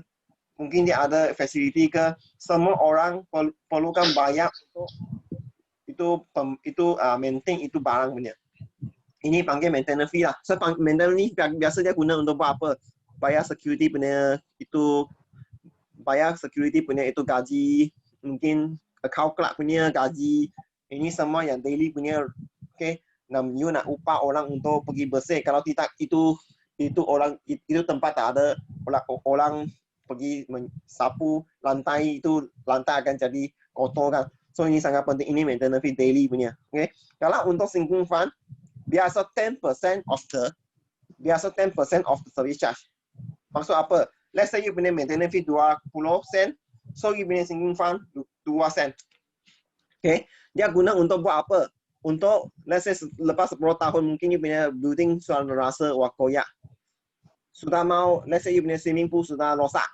mungkin dia ada facility ke, semua orang perlukan bayar untuk itu maintain itu barang punya. Ini panggil maintenance fee lah. So maintenance fee biasa dia guna untuk buat apa? Bayar security punya itu gaji, mungkin account clerk punya gaji. Ini semua yang daily punya. Okay, you nak upah orang untuk pergi bersih. Kalau tidak itu tempat tak ada orang pergi sapu lantai, itu lantai akan jadi kotor kan. So ini sangat penting, ini maintenance fee daily punya. Okay. Kalau untuk sinking fund biasa 10% of the service charge. Maksud apa? Let's say you punya maintenance fee 20 sen, so you punya sinking fund 2 sen. Okay. Dia guna untuk buat apa? Untuk let's say lepas 10 tahun mungkin you punya building sudah rasa koyak. Sudah mau, let's say you punya swimming pool sudah rosak.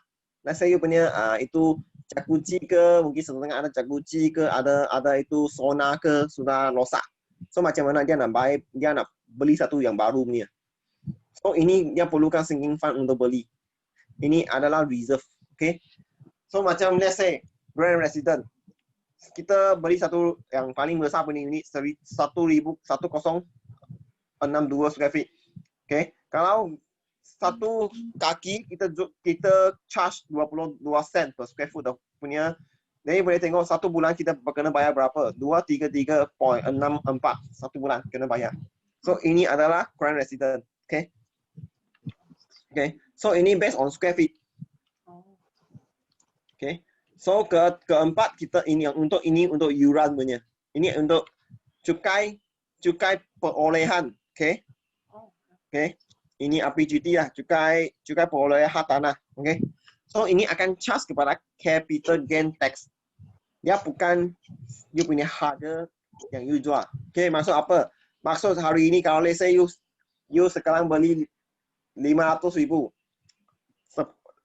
Let's say you punya itu jacuzzi ke, mungkin setengah ada jacuzzi ke, ada itu sauna ke, sudah rosak. So macam mana dia nak beli satu yang baru punya. So ini dia perlukan sinking fund untuk beli. Ini adalah reserve. Okay. So macam let's say Grand Residence. Kita beli satu yang paling besar punya unit 1062 square feet. Okay. Kalau satu kaki kita charge 22 sen per square foot punya. Jadi boleh tengok satu bulan kita kena bayar berapa? 233.64 satu bulan kena bayar. So ini adalah Grand Residence. Okay. Okay. So ini based on square feet. Okay. So keempat kita ini untuk yuran punya. Ini untuk cukai perolehan. Okay. Okay. Ini RPGT lah, cukai perolehan tanah. Okay. So ini akan charge kepada capital gain tax. Dia bukan you punya harga yang you jual. Okay, maksud apa? Maksud hari ini kalau let's say you sekarang beli 500,000.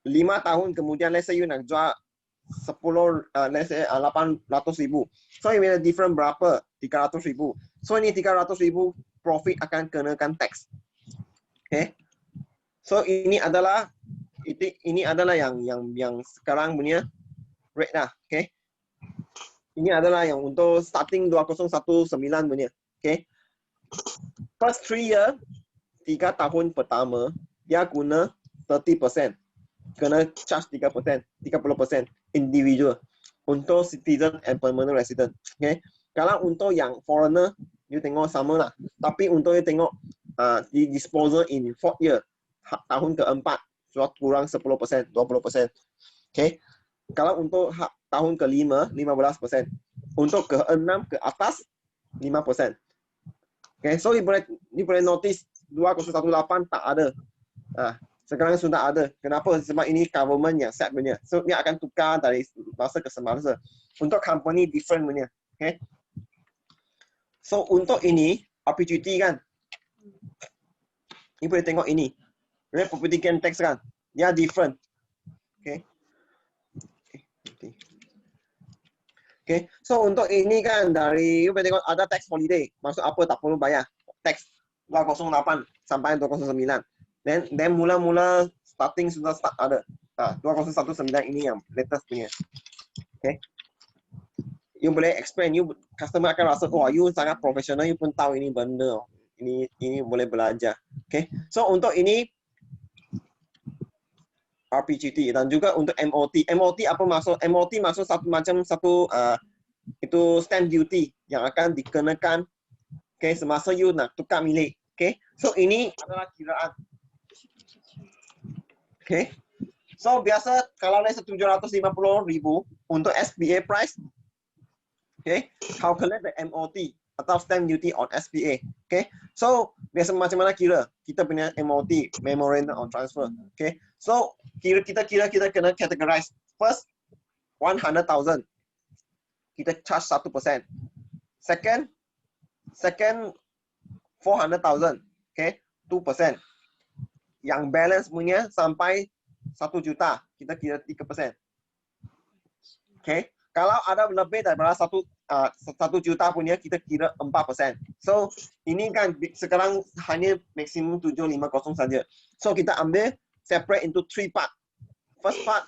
5 tahun kemudian let's say you nak jual 800,000. So you punya different berapa? 300,000. So ini 300,000 profit akan kenakan tax. Okay. So ini adalah yang sekarang punya rate lah. Okay. Ini adalah yang untuk starting 2019 punya. Okay. First 3 year, 3 tahun pertama dia guna 30%. Kena charge 30% individual untuk citizen and permanent resident. Okay. Kalau untuk yang foreigner, you tengok sama lah. Tapi untuk you tengok di disposal in 4th year, tahun keempat, sudah kurang 10%, 20%. Okay. Kalau untuk tahun kelima, 15%. Untuk keenam ke atas, 5%. Okay. So, you boleh notice 2018 tak ada. Sekarang sudah ada. Kenapa? Sebab ini government yang set punya. So, dia akan tukar dari masa ke semasa. Untuk company, different punya. Okay. So, untuk ini, RPGT kan, ini boleh tengok ini. Real property gain tax kan. Dia different. Okay. Okay. So untuk ini kan dari you boleh tengok ada tax holiday. Maksud apa? Tak perlu bayar tax 208 sampai 209. Then mula-mula starting sudah start ada. 2019 ini yang latest punya. Okay. You boleh explain, you customer akan rasa you sangat profesional, you pun tahu ini benda. Ini boleh belajar. Okay. So untuk ini RPGT dan juga untuk MOT. MOT apa maksud? MOT maksud satu itu stamp duty yang akan dikenakan semasa you nak tukar milik. Okay, so ini adalah kiraan. Okay, so biasa kalau ni 750,000 untuk SPA price, okay, calculate the MOT atau stamp duty on SPA. Okay, so biasa macam mana kira? Kita punya MOT, Memorandum on Transfer. Okay, so kita kena categorize. First, 100,000. Kita charge 1%. Second, 400,000. Okay, 2%. Yang balance punya sampai 1 juta, kita kira 3%. Okay, kalau ada lebih daripada 1 juta punya, kita kira 4%. So, ini kan sekarang hanya maksimum 750 saja. So, kita ambil separate into 3 part. First part,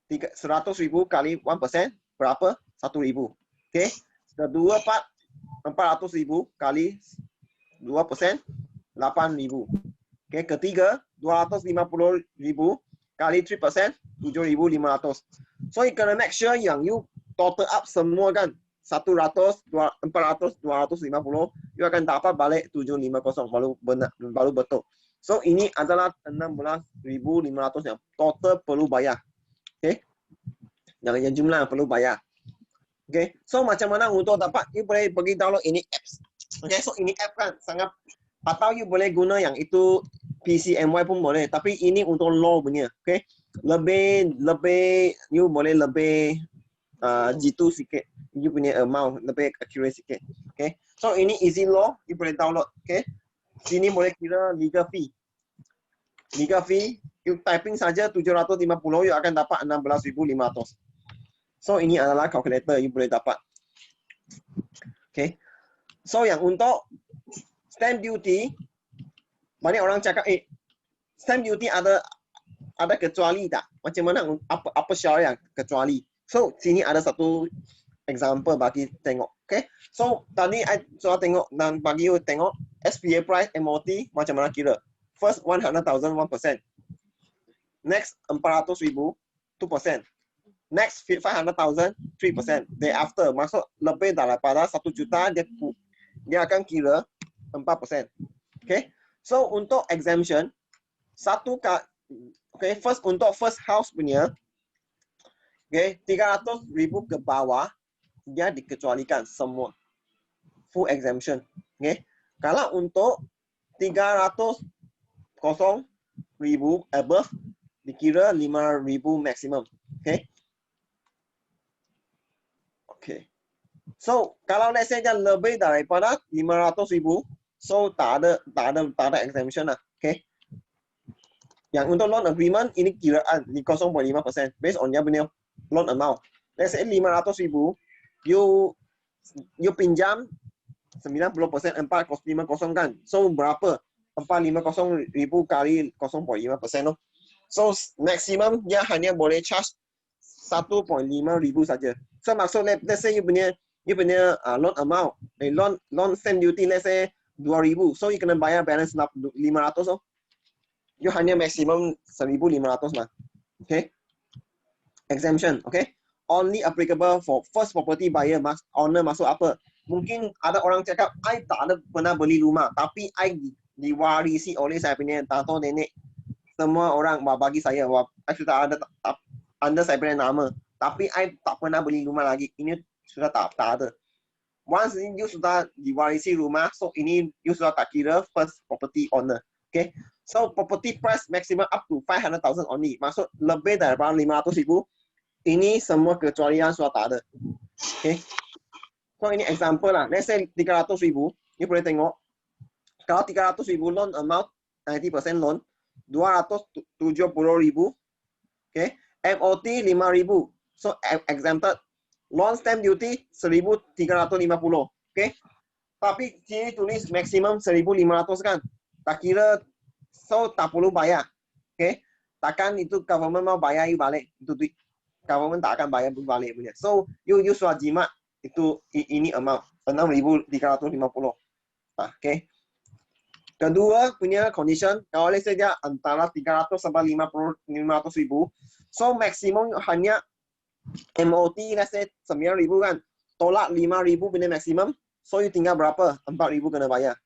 100,000 kali 1%, berapa? 1,000. Okay, kedua part, 400,000 kali 2%, 8,000. Okay, ketiga 250,000 kali 3%, 7,500. So you kena make sure yang you total up semua kan 100, 400, 250, you akan dapat balik 750 baru betul. So ini adalah 16,500 yang total perlu bayar. Okay, yang jumlah yang perlu bayar. Okay, so macam mana untuk dapat? You boleh pergi download ini apps. Okay, so ini app kan sangat, atau you boleh guna yang itu PCMY pun boleh, tapi ini untuk law punya. Okay, lebih you boleh lebih jitu sikit, you punya amount lebih accurate sikit. Okay, so ini easy law, you boleh download. Okay, sini boleh kira legal fee. Legal fee, you typing saja 750, you akan dapat 16,500. So ini adalah calculator you boleh dapat. Okay, so yang untuk stamp duty, banyak orang cakap, stamp duty ada kecuali tak? Macam mana, apa syarat yang kecuali? So, sini ada satu example bagi tengok. Okay, so tadi I sudah tengok dan bagi you tengok SPA price MOT macam mana kira. First 100,000 1%. Next 400,000 2%. Next 500,000 3%. Thereafter maksud lebih daripada 1 juta dia akan kira 4%. Okay, so untuk exemption okay, untuk first house punya, okay, 300,000 ke bawah dia dikecualikan semua, full exemption. Okay, kalau untuk 300,000 above dikira 5,000 maximum. Okay, okay. So kalau let's say dia lebih daripada 500,000, so tak ada exemption lah. Okay. Yang untuk loan agreement ini kiraan di 0.5% based on dia punya loan amount. Let's say 500,000, you pinjam 90% 450 kan. So berapa? 450,000 kali 0.5% loh. So maximum dia hanya boleh charge 1,500 saja. So maksud let's say you punya loan amount, loan stamp duty let's say 2,000. So you kena bayar balance 500 oh. You hanya maksimum 1,500 mah. Okay. Exemption, okay. Only applicable for first property buyer, owner maksud apa? Mungkin ada orang cakap, I tak ada pernah beli rumah, tapi I diwarisi oleh saya punya tato nenek. Semua orang bagi saya, I sudah ada under saya punya nama. Tapi I tak pernah beli rumah lagi. Ini sudah tak ada. Once you sudah diwarisi rumah, so ini you sudah tak kira first property owner. Okay. So property price maximum up to 500,000 only. Maksud lebih daripada 500,000. Ini semua kecualian sudah tak ada. Okay. So ini example lah. Let's say 300,000. You boleh tengok. Kalau 300,000 loan amount 90% loan 270,000. Okay. MOT 5,000. So exempted. Loan stamp duty 1,350. Okay. Tapi sini tulis maximum 1,500 kan. Tak kira, so tak perlu bayar. Okay. Takkan itu government mau bayar you balik. Itu duit. Government tak akan bayar balik punya. So you sudah jimat itu ini amount 6,350. Okay. Kedua punya condition, kalau let's say dia antara 300 sampai 500,000, so maksimum hanya MOT let's say 9,000 kan, tolak 5,000 punya maksimum, so you tinggal berapa? 4,000 kena bayar.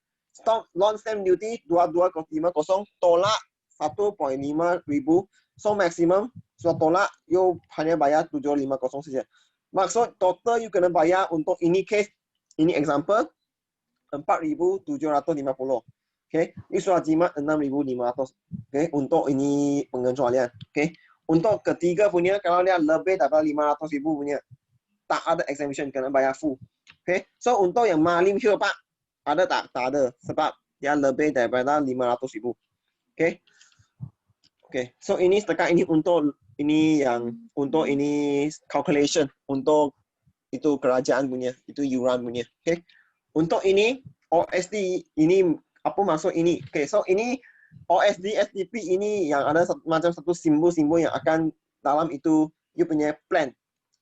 Loan stamp duty 2250 tolak 1.5 ribu. So maximum sudah tolak, you hanya bayar 750 saja. Maksud total you kena bayar untuk ini case, ini example 4,750. Okay, ini sudah jimat 6,500. Okay, untuk ini pengecualian. Okay, untuk ketiga punya kalau dia lebih daripada 500,000 punya tak ada exemption kena bayar full. Okay, so untuk yang malim here pak ada tak? Tak ada sebab dia lebih daripada 500,000. Okay, okay, so ini setakat ini untuk ini yang untuk ini calculation untuk itu kerajaan punya, itu yuran punya. Okay, untuk ini OSD ini apa maksud ini? Okay, so ini OSD, STP ini yang ada macam satu simbol-simbol yang akan dalam itu you punya plan,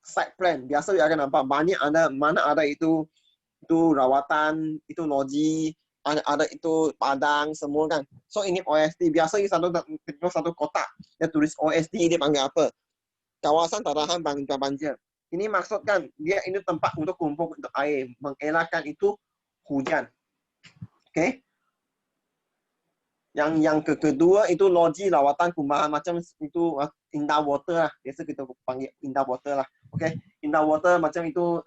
site plan. Biasa you akan nampak banyak ada mana ada itu rawatan, itu loji, ada itu padang semua kan. So ini OSD. Biasa you satu kotak dia tulis OSD dia panggil apa? Kawasan tahan banjir. Ini maksudkan dia ini tempat untuk kumpul untuk air, mengelakkan itu hujan. Okay. Yang kedua itu loji lawatan kumbahan macam itu indah water lah. Biasa kita panggil indah water lah. Okay. Indah water macam itu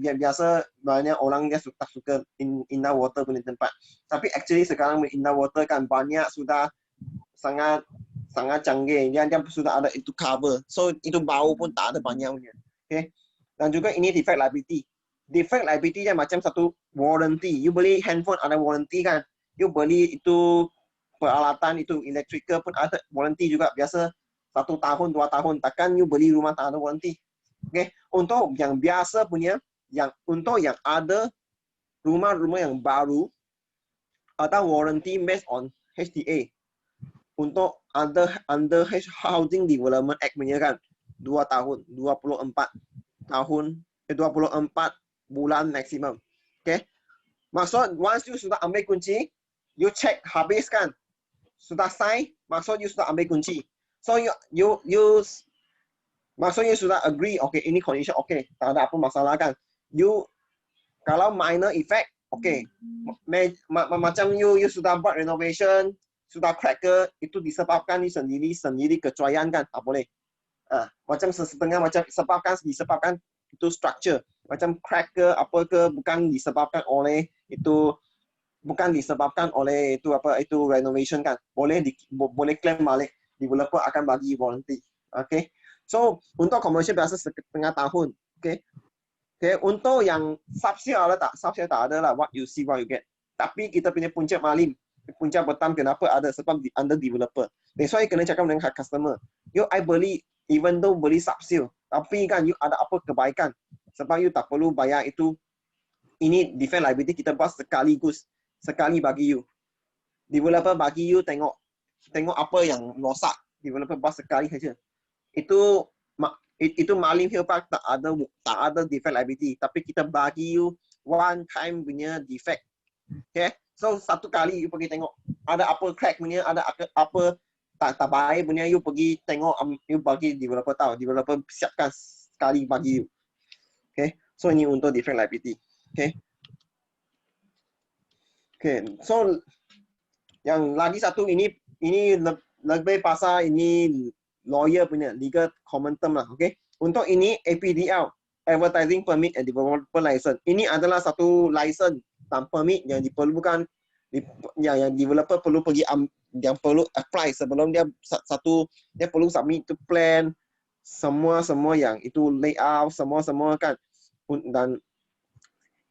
biasa banyak orang dia suka indah water punya tempat. Tapi actually sekarang indah water kan banyak sudah sangat canggih. Dia sudah ada itu cover. So itu bau pun tak ada banyaknya. Okay. Dan juga ini defect liability. Defect liability dia macam satu warranty. You beli handphone ada warranty kan. You beli itu peralatan itu electrical pun ada warranty juga. Biasa 1 tahun 2 tahun. Takkan you beli rumah tak ada warranty. Okay. Untuk yang biasa punya, untuk yang ada rumah-rumah yang baru ada warranty based on HDA. Untuk under Housing Development Act punya kan 2 tahun, 24 tahun, 24 bulan maksimum. Okay. Maksud once you sudah ambil kunci, you check habis kan, sudah sign, maksud you sudah ambil kunci. So you maksud you sudah agree, okay ini condition okay, tak ada apa masalah kan. You kalau minor effect, okay. Macam you sudah buat renovation, sudah cracker, itu disebabkan sendiri kecuaian kan, tak boleh. Macam setengah macam disebabkan itu structure macam crack ke apa ke bukan disebabkan oleh itu renovation kan, boleh claim balik, developer akan bagi warranty. Okay, so untuk commercial biasa setengah tahun. Okay, untuk yang subsale ada tak? Subsale tak ada lah, what you see what you get. Tapi kita punya puncak malim, puncak betam kenapa ada? Sebab under developer. That's why kena cakap dengan customer. I beli even though beli subsale, tapi kan you ada apa kebaikan. Sebab you tak perlu bayar itu. Ini defense liability kita buat sekali bagi you. Developer bagi you tengok apa yang rosak. Developer buat sekali saja. Itu malim hilpak tak ada defense liability. Tapi kita bagi you one time punya defect. Okay, so satu kali you pergi tengok ada apa crack punya, ada apa tak baik punya, you pergi tengok, you bagi developer tahu, developer siapkan sekali bagi you. Okay, so ini untuk defect liability. Okay, so yang lagi satu ini lebih pasal ini lawyer punya legal common term lah. Okay, untuk ini APDL, Advertising Permit and Developer License. Ini adalah satu license dan permit yang diperlukan, yang developer perlu pergi yang perlu apply sebelum dia perlu submit itu plan, semua yang itu layout semua kan. Dan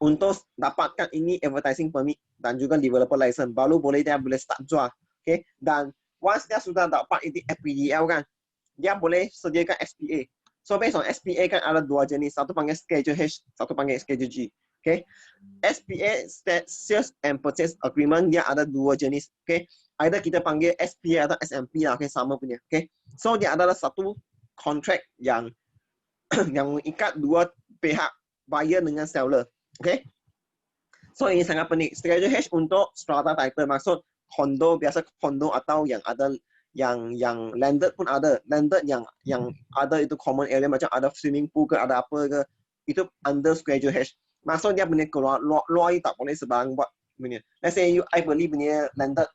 untuk dapatkan ini advertising permit dan juga developer license baru dia boleh start jual. Okay, dan once dia sudah dapat ini APDL kan, dia boleh sediakan SPA. So based on SPA kan ada dua jenis, satu panggil Schedule H, satu panggil Schedule G. Okay, SPA Sales and Purchase Agreement dia ada dua jenis. Okay, either kita panggil SPA atau SMP lah. Okay, sama punya. Okay, so dia adalah satu kontrak yang mengikat dua pihak, buyer dengan seller. Okay, so ini sangat penting. Schedule H untuk strata title, maksud kondo, biasa kondo atau yang ada yang landed pun ada. Landed yang ada itu common area macam ada swimming pool ke ada apa ke, itu under Schedule H. Maksud dia punya keluar lawyer tak boleh sebarang buat punya. Let's say I beli punya landed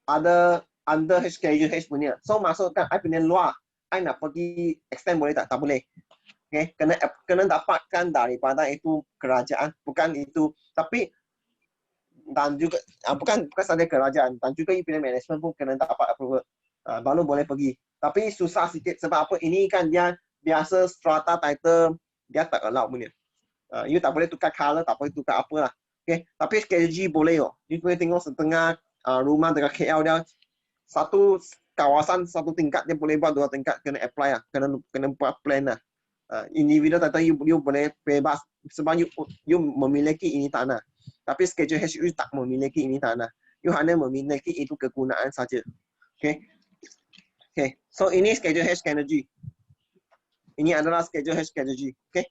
ada under schedule H punya. So maksudkan I punya luar, I nak pergi extend boleh tak? Tak boleh. Okay, kena dapatkan daripada itu kerajaan, bukan itu. Tapi dan juga bukan saja kerajaan, dan juga you punya management pun kena dapat approval, baru boleh pergi. Tapi susah sikit sebab apa? Ini kan dia biasa strata title dia tak allow punya. You tak boleh tukar color, tak boleh tukar apa lah. Okay, tapi schedule boleh oh. You boleh tengok setengah rumah dekat KL dia satu kawasan satu tingkat dia boleh buat 2 tingkat, kena apply lah, kena buat plan lah. Individual title you boleh bebas sebab you memiliki ini tanah. Tapi schedule H you tak memiliki ini tanah. You hanya memiliki itu kegunaan saja. Okay. Okay. So ini schedule H energy. Ini adalah schedule H energy. Okay.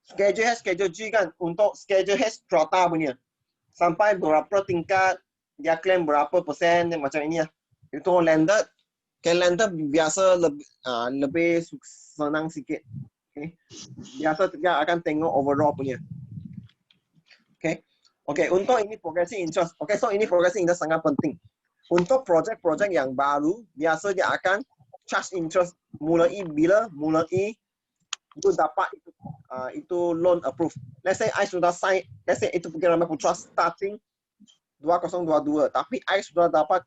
Schedule H schedule G kan untuk schedule H strata punya. Sampai berapa tingkat dia claim berapa persen macam ini lah. Itu landed. Okay, landed biasa lebih senang sikit. Okay. Biasa dia akan tengok overall punya. Okay. Okay, untuk ini progressive interest. Okay, so ini progressive interest sangat penting. Untuk projek-projek yang baru, biasa dia akan charge interest mulai itu dapat itu loan approve. Let's say I sudah sign, let's say itu Pukiraman Putra starting 2022, tapi I sudah dapat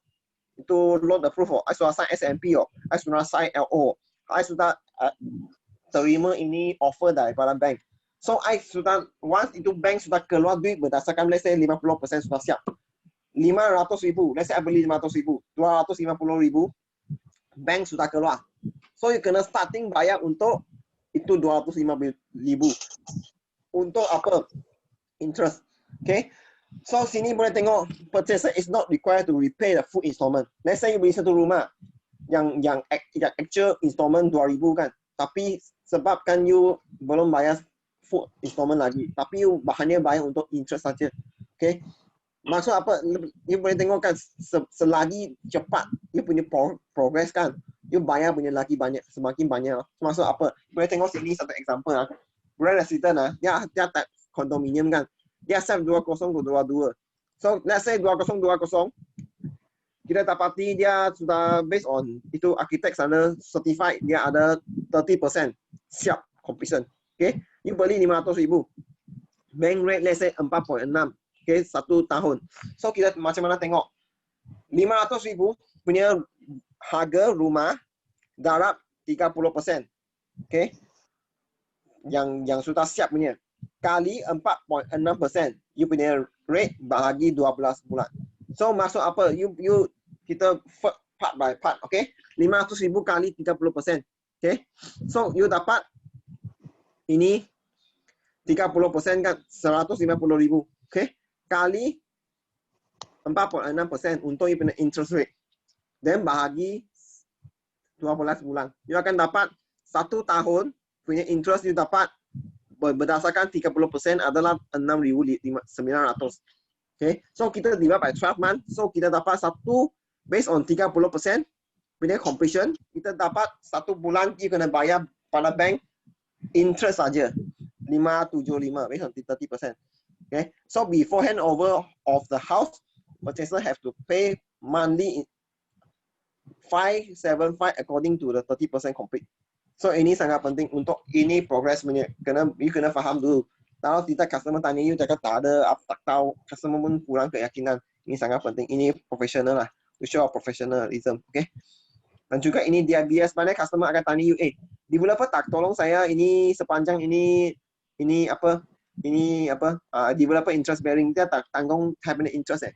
itu loan approve, I sudah sign SMP, I sudah sign LO, I sudah terima ini offer daripada bank. So I sudah, once itu bank sudah keluar duit berdasarkan let's say 50% sudah siap. 500,000, let's say I beli 500,000, 250,000, bank sudah keluar. So you kena starting bayar untuk itu 250,000. Untuk apa? Interest. Okay. So sini boleh tengok purchaser is not required to repay the full installment. Let's say you beli satu rumah yang actual installment 2,000 kan. Tapi sebabkan you belum bayar full installment lagi, tapi you hanya bayar untuk interest saja. Okay. Maksud apa? You boleh tengok kan selagi cepat you punya progress kan, you bayar punya lagi banyak, semakin banyak. Maksud apa? Boleh tengok sini satu example lah. Grand resident dia type kondominium kan. Dia save 2022. So let's say 2020 kita dapati dia sudah based on itu architect sana certified dia ada 30% siap completion. Okay, you beli 500,000. Bank rate let's say 4.6. Okay, 1 tahun. So kita macam mana tengok 500,000 punya harga rumah darab 30%. Okay, yang sudah siap punya kali 4.6%, you punya rate bahagi 12 bulan. So maksud apa? Kita part by part, okay? 500,000 kali 30%, okay? So you dapat ini 30% kan 150,000, okay? Kali 4.6% untuk you punya interest rate. Then bahagi 12 bulan. You akan dapat 1 tahun punya interest you dapat berdasarkan 30% adalah 6,900. Okay, so kita divide by 12 months. So kita dapat satu based on 30% punya completion. Kita dapat 1 bulan you kena bayar pada bank interest saja 575 based on 30%. Okay, so before handover of the house, purchaser have to pay monthly 575 according to the 30% complete. So ini sangat penting untuk ini progress punya. You kena faham dulu. Kalau tidak customer tanya you cakap tak ada, tak tahu, customer pun kurang keyakinan. Ini sangat penting. Ini professional lah. To show professionalism. Okay. Dan juga ini dia bias mana customer akan tanya you, developer tak tolong saya ini sepanjang ini apa? Developer interest bearing dia tak tanggung cabinet interest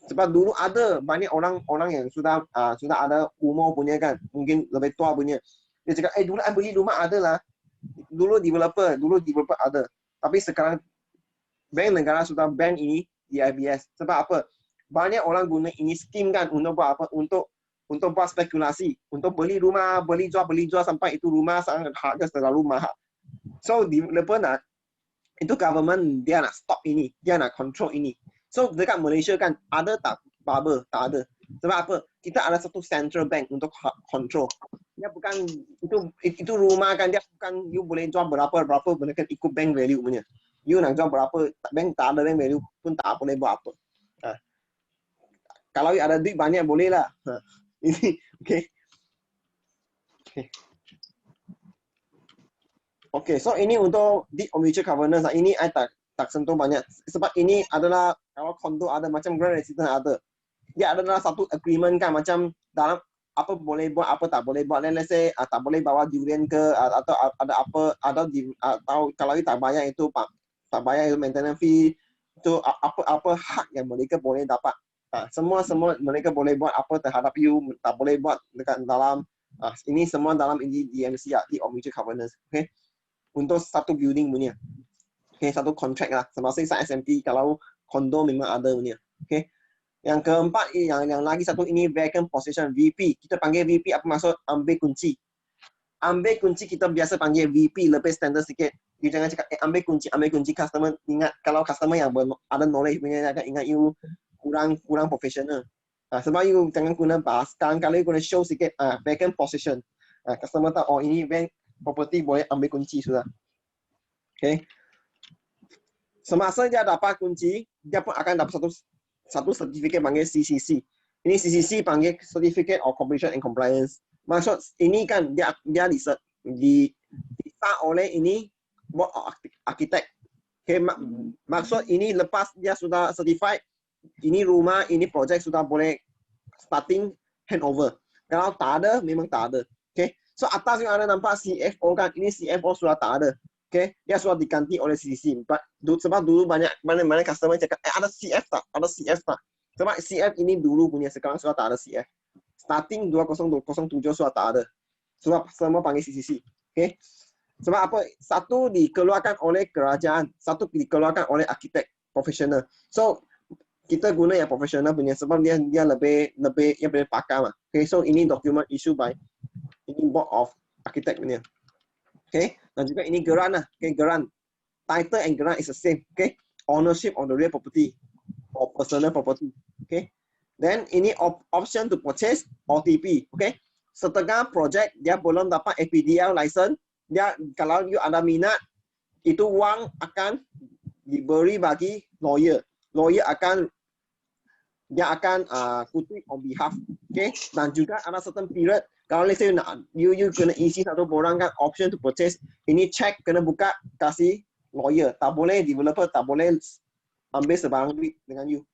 Sebab dulu ada banyak orang yang sudah ada umur punya kan, mungkin lebih tua punya. Dia cakap, dulu I beli rumah ada lah. Dulu developer ada. Tapi sekarang bank negara sudah ban ini di IBS. Sebab apa? Banyak orang guna ini skim kan untuk buat apa? Untuk buat spekulasi, untuk beli rumah, beli jual sampai itu rumah sangat harga terlalu mahal. So developer nak itu government dia nak stop ini, dia nak control ini. So dekat Malaysia kan ada tak bubble? Tak ada. Sebab apa? Kita ada satu central bank untuk control. Dia bukan itu rumah kan, dia bukan you boleh jual berapa boleh kan ikut bank value punya. You nak jual berapa, bank tak ada bank value pun tak boleh buat apa. Kalau you ada duit banyak boleh lah. Ini okay. Okay, so ini untuk deed of mutual covenants. Ini I tak sentuh banyak. Sebab ini adalah kalau kondo ada macam grand residence ada. Dia adalah satu agreement kan macam dalam apa boleh buat apa tak boleh buat. Let's say tak boleh bawa durian ke atau ada apa atau kalau you tak bayar itu maintenance fee itu apa hak yang mereka boleh dapat. Semua mereka boleh buat apa terhadap you, tak boleh buat dekat dalam ini semua dalam ini DMC deed of mutual covenants. Okay. Untuk satu building punya. Okay, satu kontrak lah. Semasa SMT kalau kondo memang ada punya. Okay. Yang keempat yang lagi satu ini vacant possession VP. Kita panggil VP apa maksud? Ambil kunci. Ambil kunci kita biasa panggil VP lebih standard sikit. You jangan cakap ambil kunci customer ingat kalau customer yang ada knowledge punya akan ingat you kurang professional. Sebab you jangan guna bahas. Sekarang kalau you guna show sikit vacant possession. Customer tahu oh ini bank property boleh ambil kunci sudah. Okay. Semasa dia dapat kunci, dia pun akan dapat satu sertifikat panggil CCC. Ini CCC panggil Certificate of Completion and Compliance. Maksud ini kan dia disah oleh ini board of architect. Okay. Maksud ini lepas dia sudah certified, ini rumah, ini projek sudah boleh starting handover. Kalau tak ada, memang tak ada. Okay. So atas yang ada nampak CFO kan, ini CFO sudah tak ada. Okay, dia sudah diganti oleh CCC. Sebab dulu banyak customer cakap, ada CF tak? Ada CF tak? Sebab CF ini dulu punya, sekarang sudah tak ada CF. Starting 2007 sudah tak ada. Sebab semua panggil CCC. Okay. Sebab apa? Satu dikeluarkan oleh kerajaan, satu dikeluarkan oleh arkitek profesional. So kita guna yang profesional punya sebab dia lebih yang boleh pakar lah. Okay, so ini dokumen issue by ini board of architect punya. Okay, dan juga ini grant lah. Okay, grant. Title and grant is the same. Okay, ownership of the real property or personal property. Okay, then ini option to purchase OTP. Okay, setengah project dia belum dapat APDL license. Dia kalau you ada minat, itu wang akan diberi bagi lawyer. Lawyer akan kutip on behalf. Okay, dan juga ada certain period. Kalau let's say you kena isi satu borang kan option to purchase, ini check kena buka kasih lawyer. Tak boleh developer tak boleh ambil sebarang duit dengan you.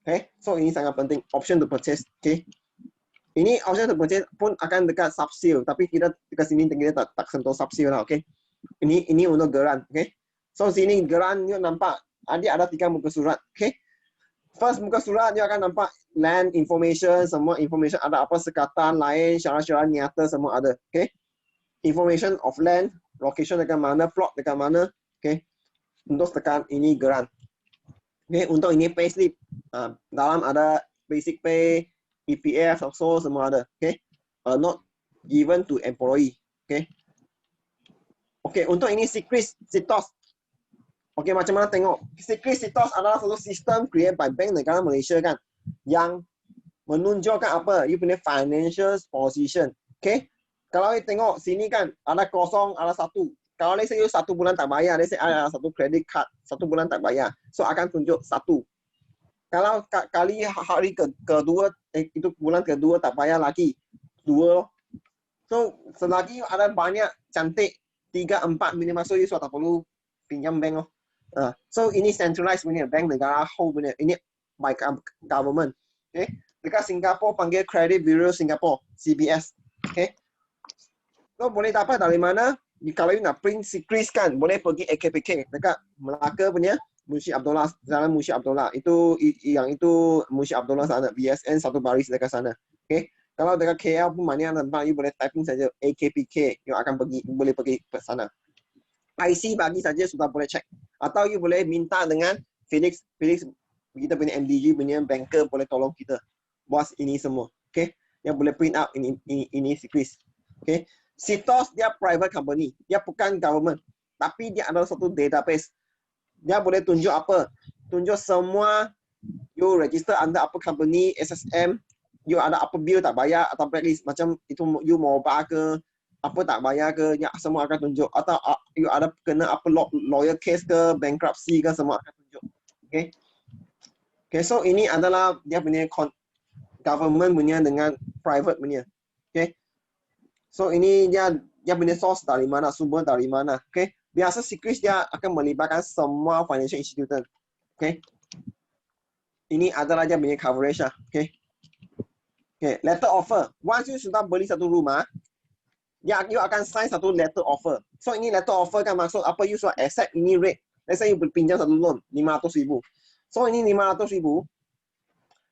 Okay, so ini sangat penting option to purchase. Okay, ini option to purchase pun akan dekat subsale, tapi kita dekat sini kita tak sentuh subsale lah. Okay, ini untuk grant. Okay, so sini grant you nampak ada 3 muka surat. Okay. First muka surat dia akan nampak land information, semua information ada apa sekatan lain, syarat-syarat nyata semua ada. Okay. Information of land, location dekat mana, plot dekat mana. Okay. Untuk tekan ini grant. Okay. Untuk ini payslip. Dalam ada basic pay, EPF, so semua ada. Okay. Not given to employee. Okay. Okay. Untuk ini secret, sitos. Okey, macam mana tengok? Secret sitos adalah satu sistem create by bank negara Malaysia kan, yang menunjukkan apa? You punya financial position. Okey, kalau you tengok sini kan, ada kosong, ada satu. Kalau let's say you 1 bulan tak bayar, let's say ada satu credit card, 1 bulan tak bayar, so akan tunjuk 1. Kalau kali hari kedua, itu bulan kedua tak bayar lagi, 2. So selagi ada banyak cantik 3, 4 minimal, so you sudah tak perlu pinjam bank loh. So ini centralized punya bank negara whole punya, ini by government. Okay. Dekat Singapura panggil Credit Bureau Singapore, CBS. Okay. So boleh dapat dari mana? Kalau nak print secret kan, boleh pergi AKPK dekat Melaka punya Munshi Abdullah, Jalan Munshi Abdullah. Itu Munshi Abdullah sana, BSN satu baris dekat sana. Okay. Kalau dekat KL pun mana tempat, you boleh typing saja AKPK, you akan boleh pergi ke sana. IC bagi saja sudah boleh check. Atau you boleh minta dengan Felix kita punya MDG punya banker boleh tolong kita buat ini semua. Okay, yang boleh print out ini secret. Okay, Sitos dia private company, dia bukan government, tapi dia adalah satu database. Dia boleh tunjuk apa? Tunjuk semua you register under apa company, SSM, you ada apa bill tak bayar atau blacklist macam itu you mobile ke apa tak bayar ke, ya semua akan tunjuk. Atau you ada kena apa lawyer case ke, bankruptcy ke, semua akan tunjuk. Okay. Okay, so ini adalah dia punya government punya dengan private punya. Okay. So ini dia punya source dari mana, sumber dari mana. Okay. Biasa secret dia akan melibatkan semua financial institution. Okay. Ini adalah dia punya coverage lah. Okay. Okay, letter offer. Once you sudah beli satu rumah, ya you akan sign satu letter offer. So ini letter offer kan maksud apa, you sudah accept ini rate. Let's say you pinjam satu loan 500,000. So ini 500,000.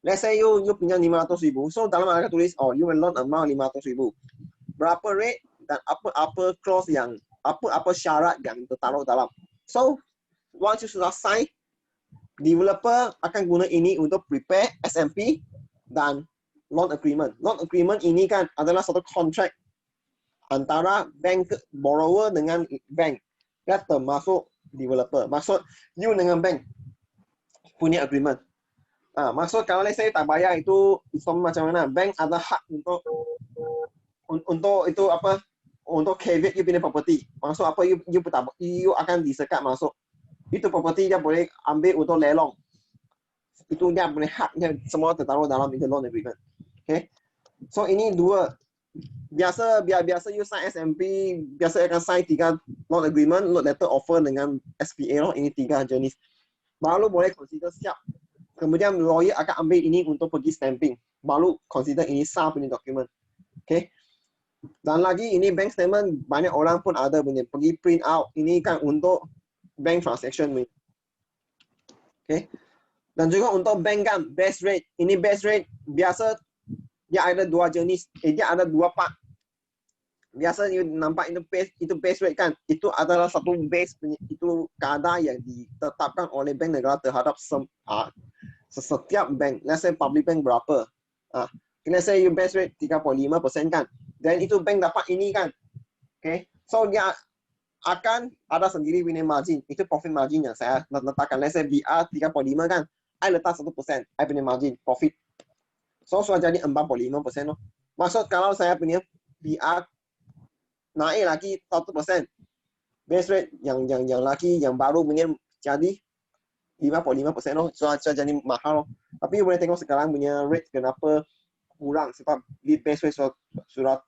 Let's say you pinjam 500,000. So dalam akan tulis, oh you will loan amount 500,000. Berapa rate dan apa clause yang apa syarat yang tertaruh dalam. So once you sudah sign, developer akan guna ini untuk prepare SMP dan loan agreement. Loan agreement ini kan adalah satu contract antara bank borrower dengan bank. Ya termasuk developer. Maksud you dengan bank punya agreement. Maksud kalau let's say tak bayar itu macam mana? Bank ada hak untuk itu apa? Untuk caveat you punya property. Maksud apa, you akan disekat masuk. Itu property dia boleh ambil untuk lelong. Itu dia punya haknya, semua tertaruh dalam itu loan agreement. Okay. So ini dua. Biasa you sign SMP, biasa akan sign 3 loan agreement, loan letter offer dengan SPA. Ini 3 jenis. Baru boleh consider siap. Kemudian lawyer akan ambil ini untuk pergi stamping. Baru consider ini sah punya dokumen. Okay. Dan lagi ini bank statement banyak orang pun ada punya pergi print out. Ini kan untuk bank transaction. Okay. Dan juga untuk bank kan best rate. Ini best rate biasa dia ada 2 jenis. Dia ada 2 part. Biasa you nampak itu base rate kan. Itu adalah satu base itu kadar yang ditetapkan oleh bank negara terhadap setiap bank. Let's say public bank berapa. Let's say you base rate 3.5% kan. Dan itu bank dapat ini kan. Okay. So dia akan ada sendiri punya margin. Itu profit margin yang saya letakkan. Let's say BR 3.5 kan. I letak 1%. I punya margin profit. So sudah jadi 4.5% loh. Maksud kalau saya punya BR naik lagi 1%. Base rate yang lagi yang baru punya jadi 5.5% loh. Sudah jadi mahal loh. Tapi boleh tengok sekarang punya rate kenapa kurang sebab di base rate sudah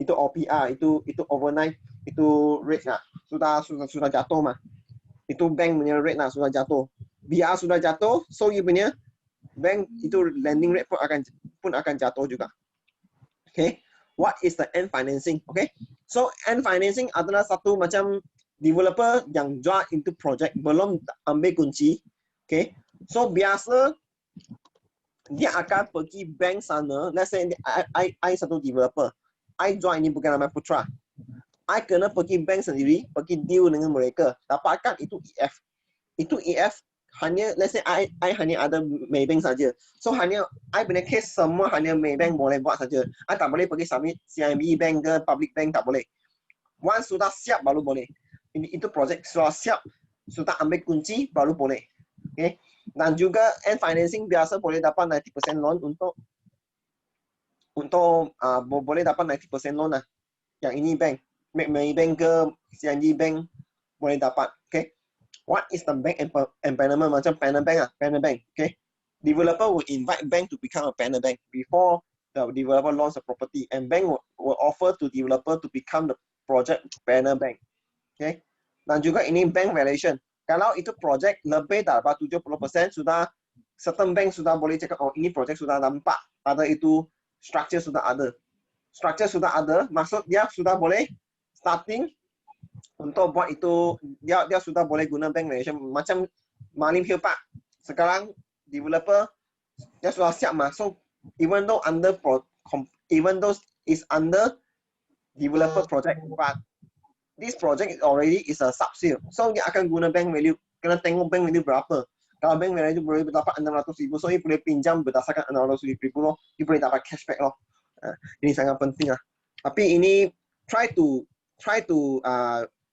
itu OPR itu overnight itu rate lah sudah jatuh mah. Itu bank punya rate lah sudah jatuh. BR sudah jatuh, so you punya bank itu lending rate pun akan jatuh juga. Okay. What is the end financing? Okay. So end financing adalah satu macam developer yang jual into project belum ambil kunci. Okay. So biasa dia akan pergi bank sana. Let's say I satu developer. I jual ini bukan nama Putra. I kena pergi bank sendiri, pergi deal dengan mereka. Dapatkan itu EF. Itu EF hanya let's say I hanya ada Maybank saja. So hanya I punya case semua hanya Maybank boleh buat saja. I tak boleh pergi submit CIMB bank ke public bank, tak boleh. Once sudah siap baru boleh. Itu project sudah siap, sudah ambil kunci baru boleh. Okay. Dan juga end financing biasa boleh dapat 90% loan untuk boleh dapat 90% loan lah. Yang ini bank, Maybank ke CIMB bank boleh dapat. Okay. What is the bank empanelment? Macam panel bank panel bank. Okay. Developer will invite bank to become a panel bank before the developer launch a property, and bank will offer to developer to become the project panel bank. Okay. Dan juga ini bank valuation. Kalau itu project lebih dari 70% sudah certain bank sudah boleh cakap oh ini project sudah nampak ada itu structure sudah ada. Structure sudah ada, maksud dia sudah boleh starting untuk buat itu dia sudah boleh guna bank valuation macam Malim Hill Park. Sekarang developer dia sudah siap masuk even though is under developer project, but this project already is a sub-sale. So dia akan guna bank value, kena tengok bank value berapa. Kalau bank value boleh dapat 600,000, so dia boleh pinjam berdasarkan 600,000 loh, dia boleh dapat cashback loh. Ini sangat penting lah. Tapi ini try to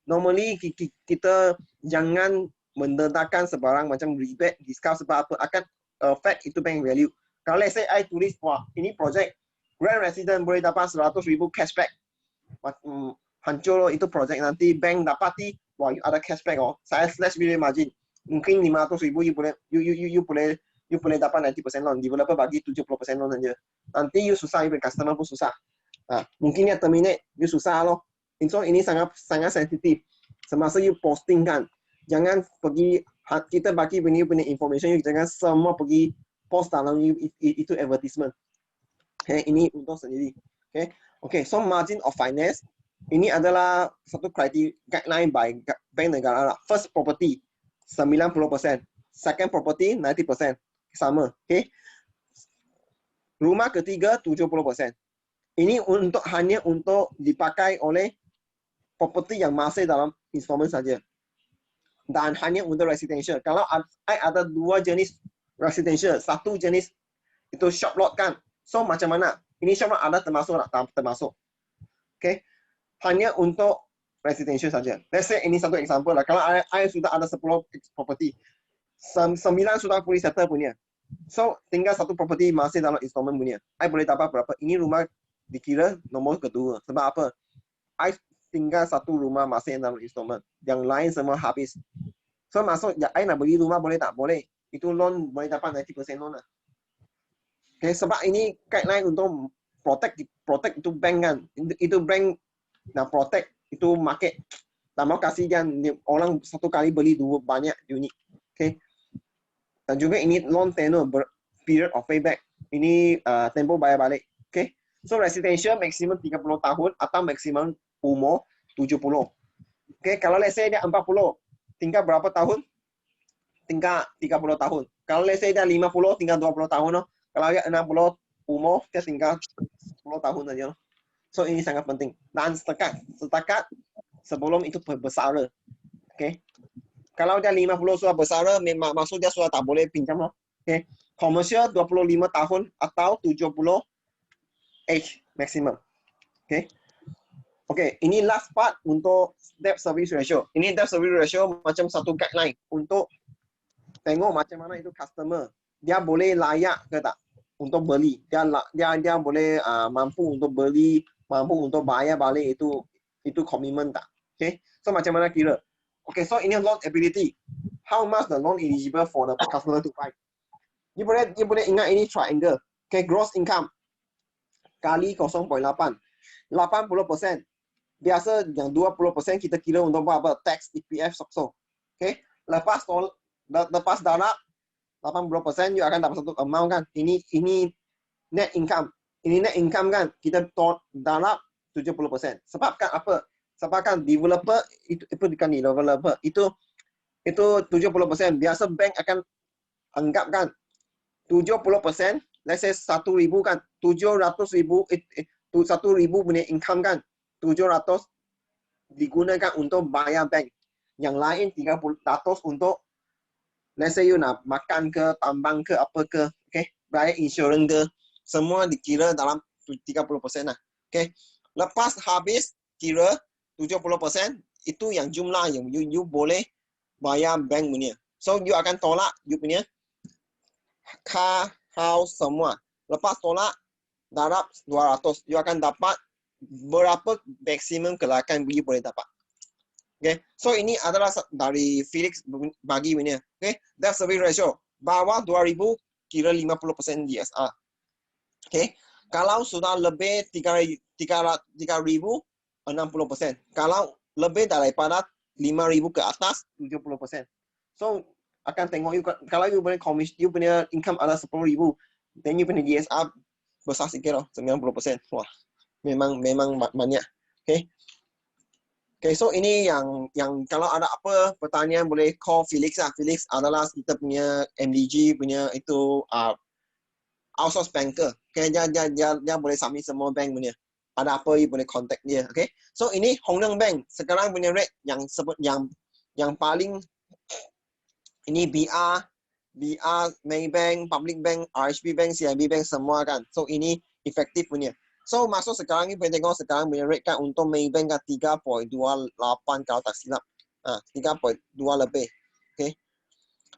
normally kita jangan mendedahkan sebarang macam rebate, discount sebab apa akan affect itu bank value. Kalau let's say I tulis wah ini project Grand Resident boleh dapat 100,000 cashback. hancur itu projek nanti bank dapati wah ada cashback saya slash biaya margin mungkin 500,000 you boleh dapat 90% loan, developer bagi 70% loan aja. Nanti you susah, you customer pun susah. Mungkin ya terminate, you susah loh. So ini sangat sensitif. Semasa you posting kan, jangan pergi kita bagi punya information, you jangan semua pergi post dalam itu advertisement. Okay, ini untuk sendiri. Okay, so margin of finance ini adalah satu kriteria guideline by bank negara. First property 90%, second property 90%, sama. Okay. Rumah ketiga 70%. Ini hanya untuk dipakai oleh property yang masih dalam installment saja. Dan hanya untuk residential. Kalau ada dua jenis residential, satu jenis itu shop lot kan. So macam mana? Ini shop lot ada termasuk tak termasuk. Okay. Hanya untuk residential saja. Let's say ini satu example lah. Kalau I sudah ada 10 property, 9 sudah fully settle punya. So tinggal satu property masih dalam installment punya. I boleh dapat berapa? Ini rumah dikira nomor kedua. Sebab apa? I tinggal satu rumah masih dalam installment. Yang lain semua habis. So masuk, ya, I nak beli rumah boleh tak? Boleh. Itu loan boleh dapat 90% loan lah. Okay, sebab ini guideline untuk protect itu bank kan. Itu bank nak protect itu market. Tak mau kasih kan orang satu kali beli dua banyak unit. Okay. Dan juga ini loan tenure period of payback. Ini tempo bayar balik. Okay. So residential maksimum 30 tahun atau maksimum umur 70. Okay. Kalau let's say dia 40, tinggal berapa tahun? Tinggal 30 tahun. Kalau let's say dia 50, tinggal 20 tahun. Kalau dia 60 umur, dia tinggal 10 tahun saja. So ini sangat penting. Dan setakat sebelum itu besar. Okay. Kalau dia 50 sudah besar, memang maksud dia sudah tak boleh pinjam loh. Okay. Commercial 25 tahun atau 70 age maximum. Okay. Okay, ini last part untuk debt service ratio. Ini debt service ratio macam satu guideline untuk tengok macam mana itu customer. Dia boleh layak ke tak untuk beli. Dia boleh mampu untuk beli, mampu untuk bayar balik itu komitmen tak. Okay. So macam mana kira? Okay, so ini loan ability. How much the loan eligible for the customer to buy? You boleh ingat ini triangle. Okay, gross income kali 0.8. 80%. Biasa yang 20% kita kira untuk apa? Tax, EPF, SOCSO. Okay, lepas darab 80% you akan dapat satu amount kan. Ini net income. Ini net income kan. Kita darab 70%. Sebab kan apa? Sebab kan developer itu bukan developer. Itu 70%. Biasa bank akan anggap kan 70%, let's say 1,000 kan, 700,000 1,000 punya income kan, 700 digunakan untuk bayar bank. Yang lain 300 untuk let's say you nak makan ke, tambang ke, apa ke, okay, bayar insurans ke, semua dikira dalam 30% lah. Okay. Lepas habis kira 70% itu yang jumlah yang you boleh bayar bank punya. So you akan tolak you punya car, house semua. Lepas tolak darab 200, you akan dapat berapa maksimum kelaikan you boleh dapat. Okay. So ini adalah dari Felix bagi punya. Okay. Debt service ratio bawah 2,000 kira 50% DSR. Okay. Kalau sudah lebih 3,000 60%. Kalau lebih daripada 5,000 ke atas 70%. So akan tengok you kalau you punya commission, you punya income ada 10,000, then you punya DSR besar sikit loh, 90%. Wah, memang banyak. Okay. Okay, so ini yang kalau ada apa pertanyaan boleh call Felix lah. Felix adalah kita punya MDG punya itu outsource banker. Okay, dia boleh submit semua bank punya. Ada apa you boleh contact dia. Okay, so ini Hong Leong Bank sekarang punya rate yang paling ini BR, Maybank, Public Bank, RHB Bank, CIB Bank semua kan. So ini efektif punya. So masuk sekarang ni boleh tengok sekarang punya rate kan untuk Maybank kan 3.28 kalau tak silap. 3.2 lebih. Okay.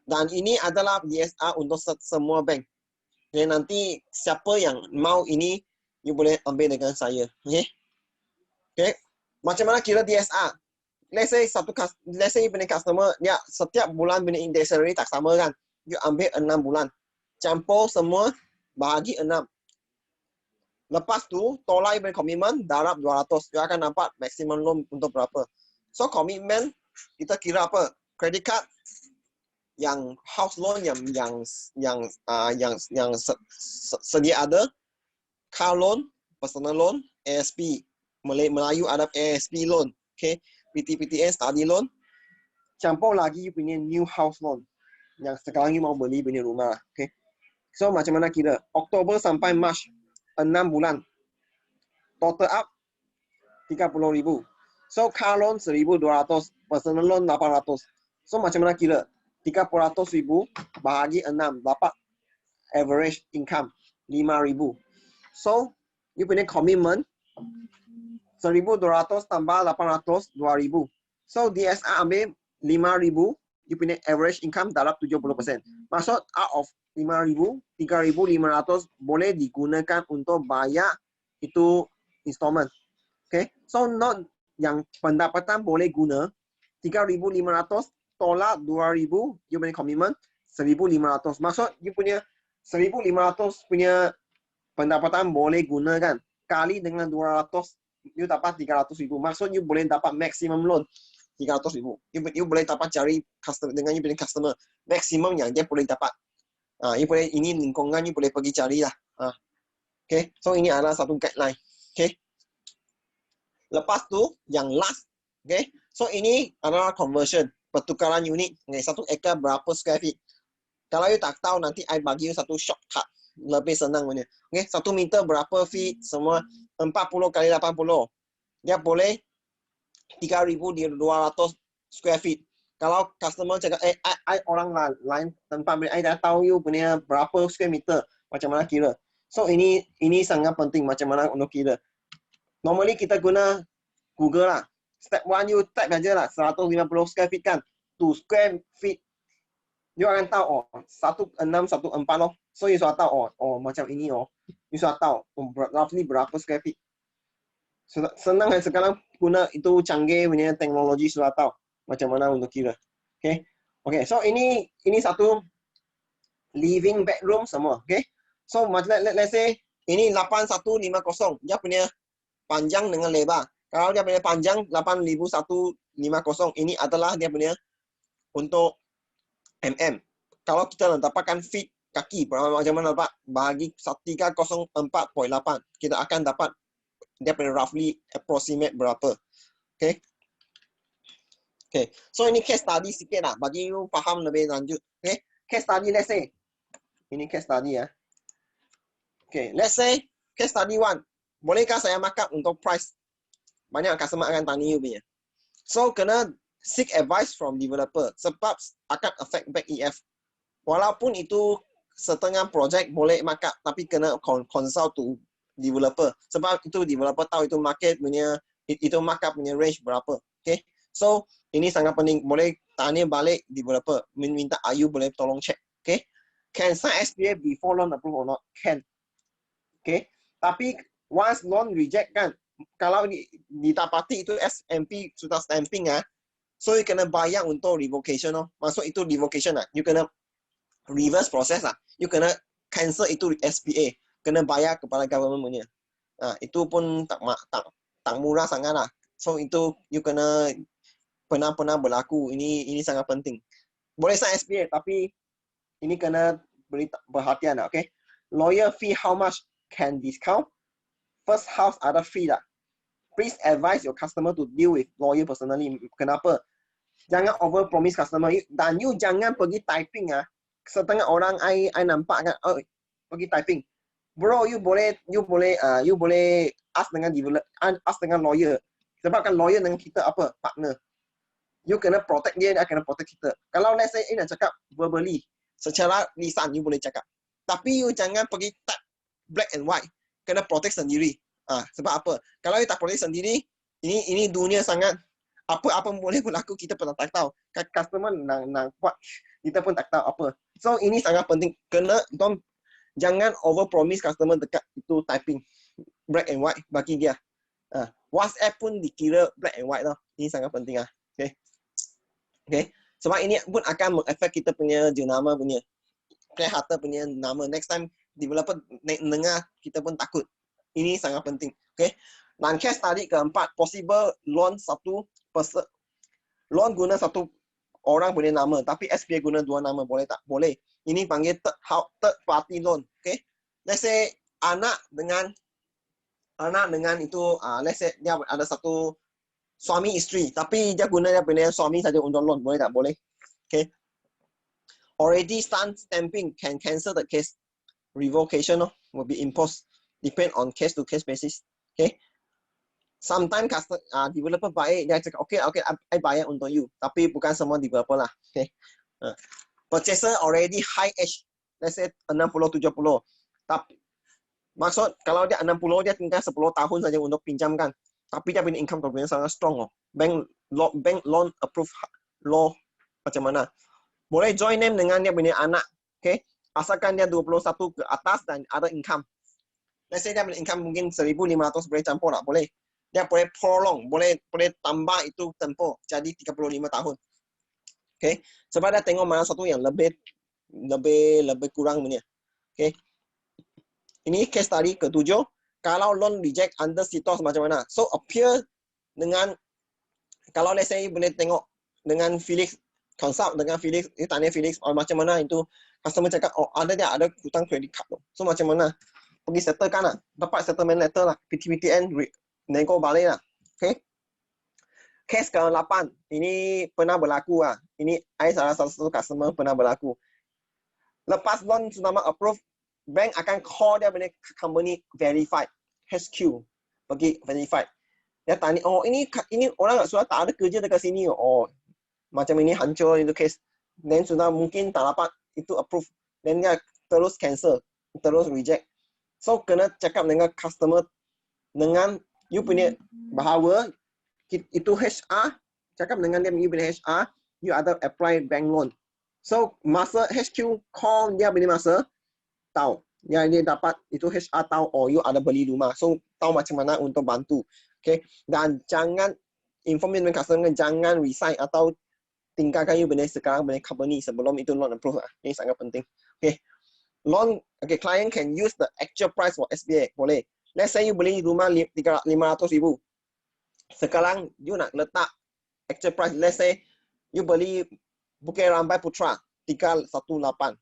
Dan ini adalah DSR untuk semua bank. Okay, nanti siapa yang mau ini you boleh ambil dengan saya. Okay. Okay. Macam mana kira DSR? Let's say you punya customer, dia setiap bulan punya index salary tak sama kan. You ambil 6 bulan. Campur semua, bahagi 6. Lepas tu, tolak you punya komitmen, darab 200. You akan dapat maximum loan untuk berapa. So, komitmen, kita kira apa? Credit card, yang house loan yang sedia ada, car loan, personal loan, ASP. Melayu ada ASP loan. Okay. PTPTN, study loan, campur lagi you punya new house loan yang sekarang you mau beli punya rumah. Okay. So macam mana kira? Oktober sampai Mac 6 bulan. Total up 30,000. So car loan 1,200, personal loan 800. So macam mana kira? 300,000 bahagi 6 dapat average income 5,000. So you punya commitment 1,200 tambah 800, 2,000. So, DSR ambil 5,000, you punya average income dalam 70%. Maksud, out of 5,000, 3,500 boleh digunakan untuk bayar itu installment. Okay? So, not yang pendapatan boleh guna, 3,500 tolak 2,000, you punya commitment, 1,500. Maksud, you punya 1,500 punya pendapatan boleh gunakan. Kali dengan 200, you dapat 300,000. Maksud you boleh dapat maximum loan 300,000. You boleh dapat cari customer dengan you punya customer maximum yang dia boleh dapat. You boleh ini lingkungan you boleh pergi cari lah. Okay, so ini adalah satu guideline. Okay. Lepas tu yang last, okay. So ini adalah conversion, pertukaran unit. Okay, 1 ekar berapa square feet? Kalau you tak tahu nanti I bagi you satu shortcut. Lebih senang punya. Okay, 1 meter berapa feet semua 40 kali 80. Dia boleh 3,200 square feet. Kalau customer cakap, I orang lain tempat I dah tahu you punya berapa square meter. Macam mana kira? So ini sangat penting macam mana untuk kira. Normally kita guna Google lah. Step 1 you type aja lah 150 square feet kan. 2 square feet. You akan tahu 1614 loh. So you sudah tahu macam ini you sudah tahu roughly berapa square feet. Senang kan sekarang guna itu canggih punya teknologi sudah tahu macam mana untuk kira. Okay, so ini satu living bedroom semua. Okay, so let's say ini 8150 dia punya panjang dengan lebar. Kalau dia punya panjang 8150 ini adalah dia punya untuk Kalau kita dapatkan feet kaki, macam mana dapat bagi 304.8, kita akan dapat dia punya roughly approximate berapa. Okay. So ini case study sikit lah, bagi you faham lebih lanjut. Okay. Case study, let's say. Ini case study ya. Okay, let's say case study 1. Bolehkah saya markup untuk price? Banyak customer akan tanya you punya. So kena seek advice from developer sebab akan affect back EF. Walaupun itu setengah projek boleh markup, tapi kena consult to developer. Sebab itu developer tahu itu market punya, itu markup punya range berapa. Okay. So ini sangat penting. Boleh tanya balik developer, minta Ayu boleh tolong check. Okay. Can sign SPA before loan approve or not? Can. Okay. Tapi once loan reject kan, kalau ditapati itu SMP sudah stamping so you kena bayar untuk revocation Masuk itu revocation you kena reverse proses you kena cancel itu SPA, kena bayar kepada government punya. Itu pun tak murah sangat lah. So itu you kena pernah berlaku. Ini sangat penting. Boleh sign SPA tapi ini kena beri perhatian okay. Lawyer fee how much can discount? First house ada fee lah. Please advise your customer to deal with lawyer personally. Kenapa? Jangan over promise customer dan you jangan pergi typing setengah orang I nampak kan pergi typing. Bro, you boleh ask dengan lawyer. Sebab kan lawyer dengan kita apa? Partner. You kena protect dia kena protect kita. Kalau let's say nak cakap verbally, secara lisan you boleh cakap. Tapi you jangan pergi type black and white. Kena protect sendiri. Sebab apa? Kalau you tak protect sendiri, ini dunia sangat apa boleh berlaku kita pun tak tahu. Customer nak buat kita pun tak tahu apa. So ini sangat penting. Jangan over promise customer dekat itu typing black and white bagi dia. WhatsApp pun dikira black and white tau. Ini sangat penting ah. Okay. Sebab ini pun akan mengefek kita punya jenama punya. Okay, harta punya nama. Next time developer dengar kita pun takut. Ini sangat penting. Okay. Dan case tadi keempat, possible loan loan guna satu orang punya nama, tapi SPA guna dua nama, boleh tak? Boleh. Ini panggil third party loan. Okay. Let's say anak dengan itu, let's say dia ada satu suami isteri, tapi dia guna dia punya suami saja untuk loan, boleh tak? Boleh. Okay. Already stamping can cancel the case. Revocation will be imposed, depend on case to case basis. Okay. Sometimes developer baik, dia cakap okay, I bayar untuk you, tapi bukan semua developer lah. Okay. Purchaser already high age, let's say 60-70. Tapi maksud kalau dia 60, dia tinggal 10 tahun saja untuk pinjamkan. Tapi dia punya income property sangat strong. Bank loan approve law macam mana? Boleh join name dengan dia punya anak. Okay. Asalkan dia 21 ke atas dan ada income. Let's say dia punya income mungkin 1,500, boleh campur tak? Boleh. Dia boleh prolong, boleh tambah itu tempoh jadi 35 tahun. Okay. Sebab dia tengok mana satu yang lebih kurang punya. Okay. Ini case tadi ketujuh. Kalau loan reject under CITOS macam mana? So appear dengan, kalau let's say boleh tengok dengan Felix, consult dengan Felix, tanya Felix macam mana itu, customer cakap ada hutang credit card. So macam mana? Pergi settlekan lah, dapat settlement letter lah, PTPTN nego balik lah. Okay. Case ke-8, ini pernah berlaku lah. Ini salah satu customer pernah berlaku. Lepas loan sudah approve, bank akan call dia punya company verified, HQ, pergi verified. Dia tanya, ini orang sudah tak ada kerja dekat sini. Macam ini hancur itu case. Then sudah mungkin tak dapat itu approve. Then dia terus cancel, terus reject. So kena cakap dengan customer, dengan you punya bahawa itu HR, cakap dengan dia punya HR, you ada apply bank loan. So masa HQ call dia punya masa, tahu dia dapat itu HR tahu you ada beli rumah, so tahu macam mana untuk bantu. Okay. Dan jangan inform dengan customer, jangan resign atau tinggalkan you benda sekarang benda company sebelum itu loan approve. Ini sangat penting. Okay. Loan, client can use the actual price for SBA, boleh. Let's say you beli rumah 500,000, sekarang you nak letak actual price, let's say you beli Bukit Rambai Putra 318,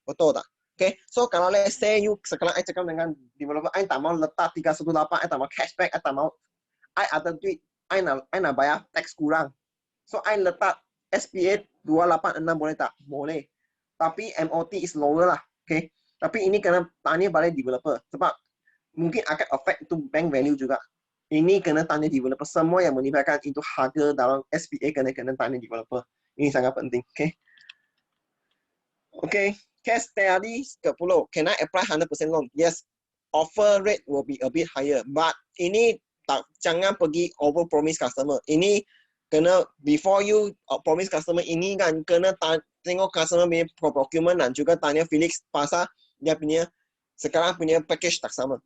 betul tak? Okay, so kalau let's say you sekarang I cakap dengan developer, I tak mau letak 318, I tak mau cashback, I tak mau, I ada duit, I nak bayar tax kurang. So I letak SPA 286, boleh tak? Boleh. Tapi MOT is lower lah. Okay. Tapi ini kena tanya balik developer, sebab mungkin akan affect itu bank value juga. Ini kena tanya developer, semua yang melibatkan itu harga dalam SPA kena tanya developer. Ini sangat penting. Okay. Okay. Case tadi ke-10, can I apply 100% loan? Yes, offer rate will be a bit higher, but ini jangan pergi over promise customer. Ini kena before you promise customer, ini kan kena tengok customer punya procurement dan juga tanya Felix pasal dia punya sekarang punya package tak sama.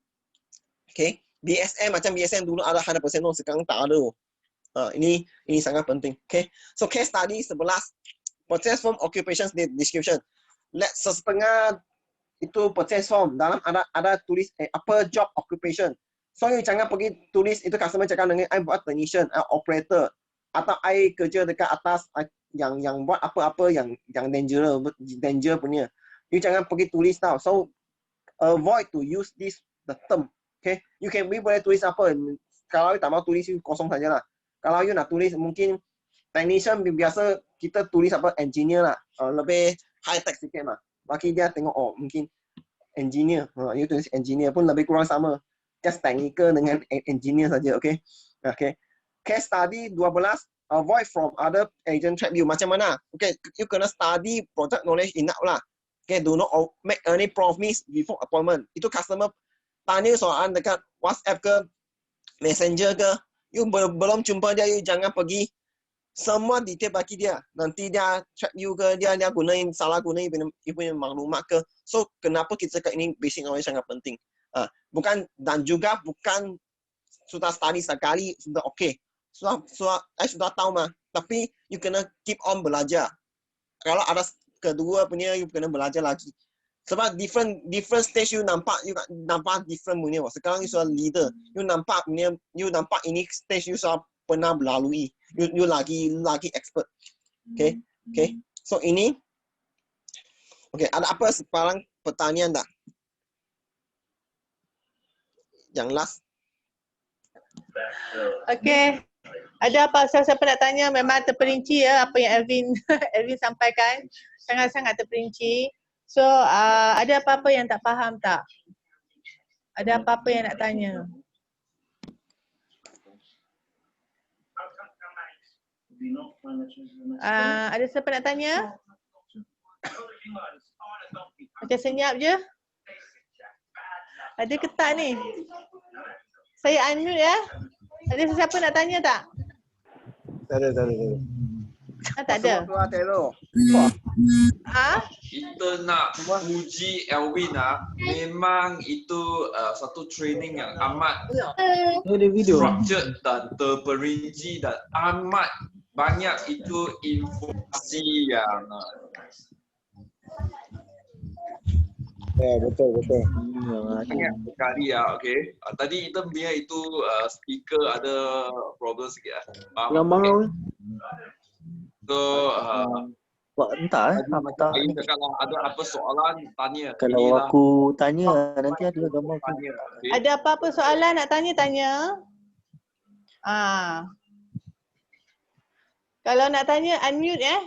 Okay, BSM macam BSM dulu ada 100% loan, sekarang tak ada. Ini sangat penting. Okay, so case tadi 11, purchase form occupation description. Setengah itu purchase form dalam ada tulis apa job occupation. So you jangan pergi tulis itu customer cakap dengan I buat technician, operator, atau I kerja dekat atas yang buat apa-apa yang danger punya. You jangan pergi tulis tau. So avoid to use the term. Okay, we boleh tulis apa. Kalau you tak mau tulis, you kosong sajalah. Kalau you nak tulis mungkin technician biasa kita tulis apa engineer lah, lebih high tech sikit lah. Bagi dia tengok mungkin engineer, you tulis engineer pun lebih kurang sama. Just technical dengan engineer saja. Okay. Okay. Case study 12, avoid from other agent trap you. Macam mana? Okay, you kena study product knowledge enough lah. Okay, do not make any promise before appointment. Itu customer tanya soalan dekat WhatsApp ke Messenger ke, you belum jumpa dia, you jangan pergi semua detail bagi dia. Nanti dia trap you ke, dia salah gunain you punya maklumat ke. So kenapa kita cakap ini basic knowledge sangat penting. Bukan, dan juga bukan sudah study sekali, sudah okey. Sudah tahu mah. Tapi you kena keep on belajar. Kalau ada kedua punya, you kena belajar lagi. Sebab different stage you nampak different punya. Sekarang you sudah leader. You nampak ini stage you sudah pernah melalui. You lagi expert. Okay. So ini. Okay, ada apa sekarang pertanyaan tak? Yang last. Okay. Ada apa siapa nak tanya? Memang terperinci ya apa yang Elvin sampaikan. Sangat-sangat terperinci. So, ada apa-apa yang tak faham tak? Ada apa-apa yang nak tanya? Ada siapa nak tanya? Macam senyap je. Ada ke tak ni? Saya unmute ya. Ada sesiapa nak tanya tak? Tak ada. Tak ada. Kita nak puji Elvin memang itu satu training yang amat structured dan terperinci dan amat banyak itu informasi yang betul. banyak sekali ya. Okay. Tadi kita punya itu speaker ada problem sikit Lambang So entah saya kalau ada apa soalan tanya. kalau Inilah aku tanya nanti ada gambar aku. tanya. Okay. Ada apa-apa soalan nak tanya? Kalau nak tanya unmute